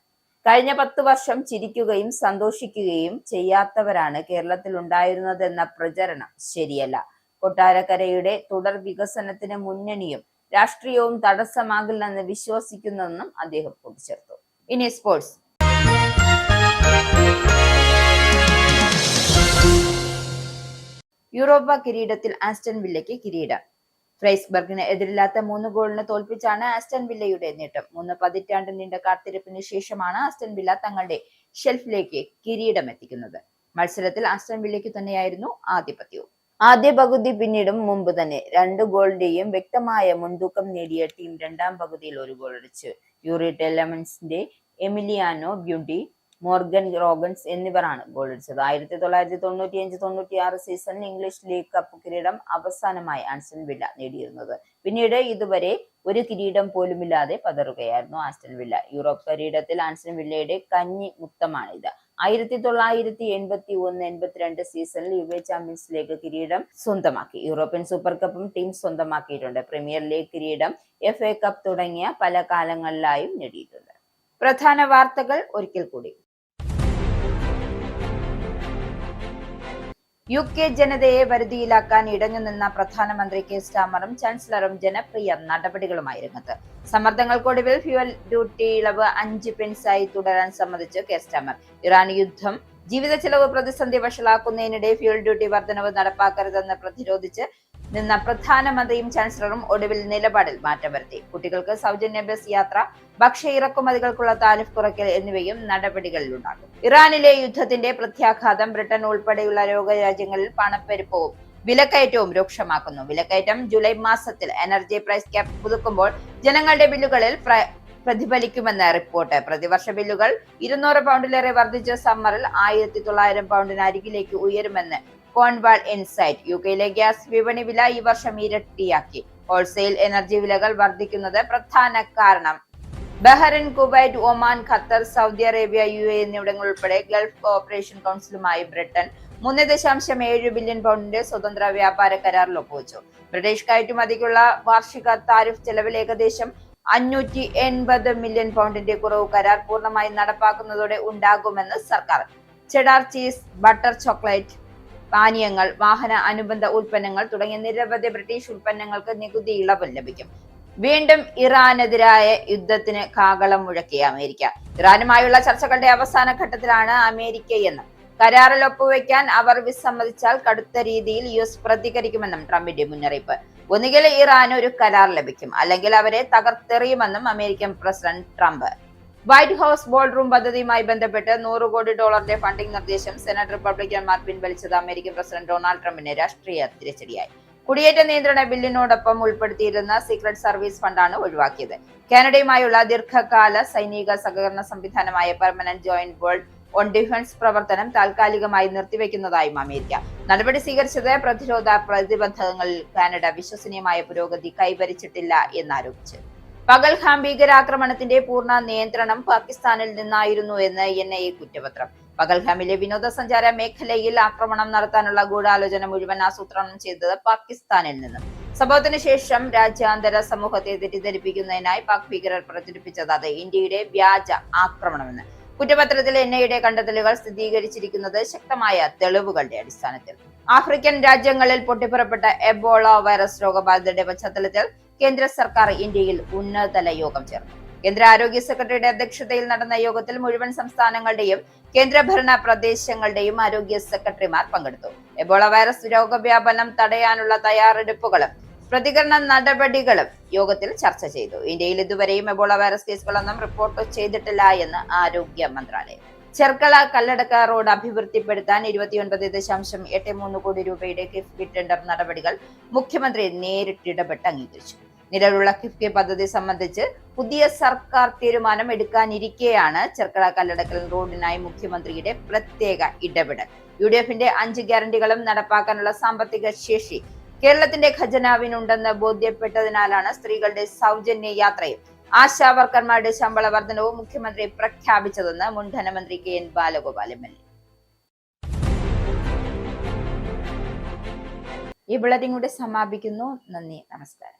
A: കഴിഞ്ഞ 10 വർഷം ചിരിക്കുകയും സന്തോഷിക്കുകയും ചെയ്യാത്തവരാണ് കേരളത്തിൽ ഉണ്ടായിരുന്നതെന്ന പ്രചരണം ശരിയല്ല. കൊട്ടാരക്കരയുടെ തുടർ വികസനത്തിന് മുന്നണിയും രാഷ്ട്രീയവും തടസ്സമാകില്ലെന്ന് വിശ്വസിക്കുന്നെന്നും അദ്ദേഹം കൂട്ടിച്ചേർത്തു. ഇനി സ്പോർട്സ്. യൂറോപ്പ കിരീടത്തിൽ ആസ്റ്റൺ വില്ലയ്ക്ക് കിരീടം. ഫ്രൈസ്ബർഗിന് എതിരില്ലാത്ത 3 ഗോളിന് തോൽപ്പിച്ചാണ് ആസ്റ്റൺ വില്ലയുടെ നേട്ടം. 3 പതിറ്റാണ്ട് നീണ്ട കാത്തിരിപ്പിന് ശേഷമാണ് ആസ്റ്റൺ വില്ല തങ്ങളുടെ ഷെൽഫിലേക്ക് കിരീടം എത്തിക്കുന്നത്. മത്സരത്തിൽ ആസ്റ്റൺ വില്ലയ്ക്ക് തന്നെയായിരുന്നു ആധിപത്യവും. ആദ്യ പകുതി പിന്നീടും മുമ്പ് തന്നെ 2 ഗോളിന്റെയും വ്യക്തമായ മുൻതൂക്കം നേടിയ ടീം രണ്ടാം പകുതിയിൽ 1 ഗോൾ അടിച്ചു. യൂറി ടെലമൻസിന്റെ എമിലിയാനോ ബ്യൂട്ടി, മോർഗൻ റോഗൻസ് എന്നിവരാണ് ഗോളടിച്ചത്. 1995-96 സീസണിൽ ഇംഗ്ലീഷ് ലീഗ് കപ്പ് കിരീടം അവസാനമായി ആസ്റ്റൺ വില്ല നേടിയിരുന്നത്. പിന്നീട് ഇതുവരെ ഒരു കിരീടം പോലുമില്ലാതെ പതറുകയായിരുന്നു ആസ്റ്റൺ വില്ല. യൂറോപ്പ് കിരീടത്തിൽ ആസ്റ്റൺ വില്ലയുടെ കഞ്ഞി മുത്തമാണിത്. 1981-82 സീസണിൽ യുവേ ചാമ്പ്യൻസ് ലീഗ് കിരീടം സ്വന്തമാക്കി. യൂറോപ്യൻ സൂപ്പർ കപ്പും ടീം സ്വന്തമാക്കിയിട്ടുണ്ട്. പ്രീമിയർ ലീഗ് കിരീടം, FA കപ്പ് തുടങ്ങിയ പല കാലങ്ങളിലായും നേടിയിട്ടുണ്ട്. പ്രധാന വാർത്തകൾ ഒരിക്കൽ കൂടി. UK ജനതയെ വരുതിയിലാക്കാൻ ഇടഞ്ഞുനിന്ന പ്രധാനമന്ത്രി കെ സ്റ്റാമറും ചാൻസലറും ജനപ്രിയ നടപടികളുമായി രംഗത്ത്. സമ്മർദ്ദങ്ങൾക്കൊടുവിൽ ഫ്യൂവൽ ഡ്യൂട്ടി ഇളവ് 5 പെൻസായി തുടരാൻ സമ്മതിച്ച് കെ സ്റ്റാമർ. ഇറാൻ യുദ്ധം ജീവിത ചെലവ് പ്രതിസന്ധി വഷളാക്കുന്നതിനിടെ ഫ്യൂവൽ ഡ്യൂട്ടി വർധനവ് നടപ്പാക്കരുതെന്ന് പ്രതിരോധിച്ച് നിന്ന പ്രധാനമന്ത്രിയും ചാൻസലറും ഒടുവിൽ നിലപാടിൽ മാറ്റം വരുത്തി. കുട്ടികൾക്ക് സൗജന്യ ബസ് യാത്ര, ഭക്ഷ്യ ഇറക്കുമതികൾക്കുള്ള താരിഫ് കുറയ്ക്കൽ എന്നിവയും നടപടികളിലുണ്ടാകും. ഇറാനിലെ യുദ്ധത്തിന്റെ പ്രത്യാഘാതം ബ്രിട്ടൻ ഉൾപ്പെടെയുള്ള ലോകരാജ്യങ്ങളിൽ പണപ്പെരുപ്പവും വിലക്കയറ്റവും രൂക്ഷമാക്കുന്നു. വിലക്കയറ്റം ജൂലൈ മാസത്തിൽ എനർജി പ്രൈസ് ക്യാപ് പുതുക്കുമ്പോൾ ജനങ്ങളുടെ ബില്ലുകളിൽ പ്രതിഫലിക്കുമെന്ന് റിപ്പോർട്ട്. പ്രതിവർഷ ബില്ലുകൾ 200 പൗണ്ടിലേറെ വർദ്ധിച്ച സമ്മറിൽ 1900 പൗണ്ടിന് അരികിലേക്ക് ഉയരുമെന്ന് കോൺവാൾ ഇൻസൈറ്റ്. യുകെയിലെ ഗ്യാസ് വിപണി വില ഈ വർഷം ഇരട്ടിയാക്കി. ഹോൾസെയിൽ എനർജി വിലകൾ വർദ്ധിക്കുന്നത് പ്രധാന കാരണം. Bahrain, Kuwait, Oman, Qatar, Saudi Arabia, UAE എന്നിവിടങ്ങൾ ഉൾപ്പെടെ ഗൾഫ് കോഓപ്പറേഷൻ കൗൺസിലുമായി ബ്രിട്ടൻ 3.7 ബില്യൺ പൗണ്ടിന്റെ സ്വതന്ത്ര വ്യാപാര കരാറിൽ ഒപ്പുവച്ചു. ബ്രിട്ടീഷ് കയറ്റുമതിക്കുള്ള വാർഷിക താരിഫ് ചെലവിൽ ഏകദേശം 580 മില്യൺ പൗണ്ടിന്റെ കുറവ് കരാർ പൂർണ്ണമായി നടപ്പാക്കുന്നതോടെ ഉണ്ടാകുമെന്ന് സർക്കാർ. ചെഡാർ ചീസ്, ബട്ടർ ചോക്ലേറ്റ്, പാനീയങ്ങൾ, വാഹന അനുബന്ധ ഉൽപ്പന്നങ്ങൾ തുടങ്ങിയ നിരവധി ബ്രിട്ടീഷ് ഉൽപ്പന്നങ്ങൾക്ക് നികുതി ഇളവ് ലഭിക്കും. വീണ്ടും ഇറാനെതിരായ യുദ്ധത്തിന് കാഹളം മുഴക്കിയ അമേരിക്ക. ഇറാനുമായുള്ള ചർച്ചകളുടെ അവസാന ഘട്ടത്തിലാണ് അമേരിക്കയെന്നും കരാറിൽ ഒപ്പുവെക്കാൻ അവർ വിസമ്മതിച്ചാൽ കടുത്ത രീതിയിൽ US പ്രതികരിക്കുമെന്നും ട്രംപിന്റെ മുന്നറിയിപ്പ്. ഒന്നുകിൽ ഇറാൻ ഒരു കരാർ ലഭിക്കും, അല്ലെങ്കിൽ അവരെ തകർത്തെറിയുമെന്നും American president Trump. White House ballroom പദ്ധതിയുമായി ബന്ധപ്പെട്ട് $100 കോടി ഫണ്ടിംഗ് നിർദ്ദേശം സെനറ്റ് റിപ്പബ്ലിക്കന്മാർ പിൻവലിച്ചത് അമേരിക്കൻ പ്രസിഡന്റ് ഡൊണാൾഡ് ട്രംപിന് രാഷ്ട്രീയ തിരിച്ചടിയായി. കുടിയേറ്റ നിയന്ത്രണ ബില്ലിനോടൊപ്പം ഉൾപ്പെടുത്തിയിരുന്ന സീക്രട്ട് സർവീസ് ഫണ്ടാണ് ഒഴിവാക്കിയത്. കാനഡയുമായുള്ള ദീർഘകാല സൈനിക സഹകരണ സംവിധാനമായ permanent joint world on defence പ്രവർത്തനം താൽക്കാലികമായി നിർത്തിവെക്കുന്നതായും അമേരിക്ക. നടപടി സ്വീകരിച്ചത് പ്രതിരോധ പ്രതിബദ്ധതകളിൽ കാനഡ വിശ്വസനീയമായ പുരോഗതി കൈവരിച്ചിട്ടില്ല എന്നാരോപിച്ച്. പകൽഗാം ഭീകരാക്രമണത്തിന്റെ പൂർണ്ണ നിയന്ത്രണം പാകിസ്ഥാനിൽ നിന്നായിരുന്നു എന്ന് NIA കുറ്റപത്രം. പകൽഗാമിലെ വിനോദസഞ്ചാര മേഖലയിൽ ആക്രമണം നടത്താനുള്ള ഗൂഢാലോചന മുഴുവൻ ആസൂത്രണം ചെയ്തത് പാകിസ്ഥാനിൽ നിന്നും. സംഭവത്തിന് ശേഷം രാജ്യാന്തര സമൂഹത്തെ തെറ്റിദ്ധരിപ്പിക്കുന്നതിനായി പാക് ഭീകരർ പ്രചരിപ്പിച്ചത് അത് ഇന്ത്യയുടെ വ്യാജ ആക്രമണമെന്ന്. കുറ്റപത്രത്തിൽ NIAയുടെ കണ്ടെത്തലുകൾ സ്ഥിരീകരിച്ചിരിക്കുന്നത് ശക്തമായ തെളിവുകളുടെ അടിസ്ഥാനത്തിൽ. ആഫ്രിക്കൻ രാജ്യങ്ങളിൽ പൊട്ടിപ്പുറപ്പെട്ട എബോള വൈറസ് രോഗബാധയുടെ പശ്ചാത്തലത്തിൽ കേന്ദ്ര സർക്കാർ ഇന്ത്യയിൽ ഉന്നതതല യോഗം ചേർന്നു. കേന്ദ്ര ആരോഗ്യ സെക്രട്ടറിയുടെ അധ്യക്ഷതയിൽ നടന്ന യോഗത്തിൽ മുഴുവൻ സംസ്ഥാനങ്ങളുടെയും കേന്ദ്രഭരണ പ്രദേശങ്ങളുടെയും ആരോഗ്യ സെക്രട്ടറിമാർ പങ്കെടുത്തു. എബോള വൈറസ് രോഗവ്യാപനം തടയാനുള്ള തയ്യാറെടുപ്പുകളും പ്രതികരണ നടപടികളും യോഗത്തിൽ ചർച്ച ചെയ്തു. ഇന്ത്യയിൽ ഇതുവരെയും എബോള വൈറസ് കേസുകളൊന്നും റിപ്പോർട്ട് ചെയ്തിട്ടില്ല എന്ന് ആരോഗ്യ മന്ത്രാലയം. ചെർക്കള കല്ലടക്ക റോഡ് അഭിവൃദ്ധിപ്പെടുത്താൻ 29.83 കോടി രൂപയുടെ കിഫ്ബി ടെൻഡർ നടപടികൾ മുഖ്യമന്ത്രി നേരിട്ടിടപെട്ട് അംഗീകരിച്ചു. നിലവിലുള്ള കിഫ്ബി പദ്ധതി സംബന്ധിച്ച് പുതിയ സർക്കാർ തീരുമാനം എടുക്കാനിരിക്കെയാണ് ചെർക്കള കല്ലടക്കൽ റോഡിനായി മുഖ്യമന്ത്രിയുടെ പ്രത്യേക ഇടപെടൽ. UDFന്റെ 5 ഗ്യാരണ്ടികളും നടപ്പാക്കാനുള്ള സാമ്പത്തിക ശേഷി കേരളത്തിന്റെ ഖജനാവിനുണ്ടെന്ന് ബോധ്യപ്പെട്ടതിനാലാണ് സ്ത്രീകളുടെ സൗജന്യ യാത്രയും ആശാവർക്കർമാരുടെ ശമ്പള വർധനവും മുഖ്യമന്ത്രി പ്രഖ്യാപിച്ചതെന്ന് മുൻ ധനമന്ത്രി KN ബാലഗോപാൽ MLA. ഈ ബുള്ളറ്റിൻ കൂടെ സമാപിക്കുന്നു. നന്ദി, നമസ്കാരം.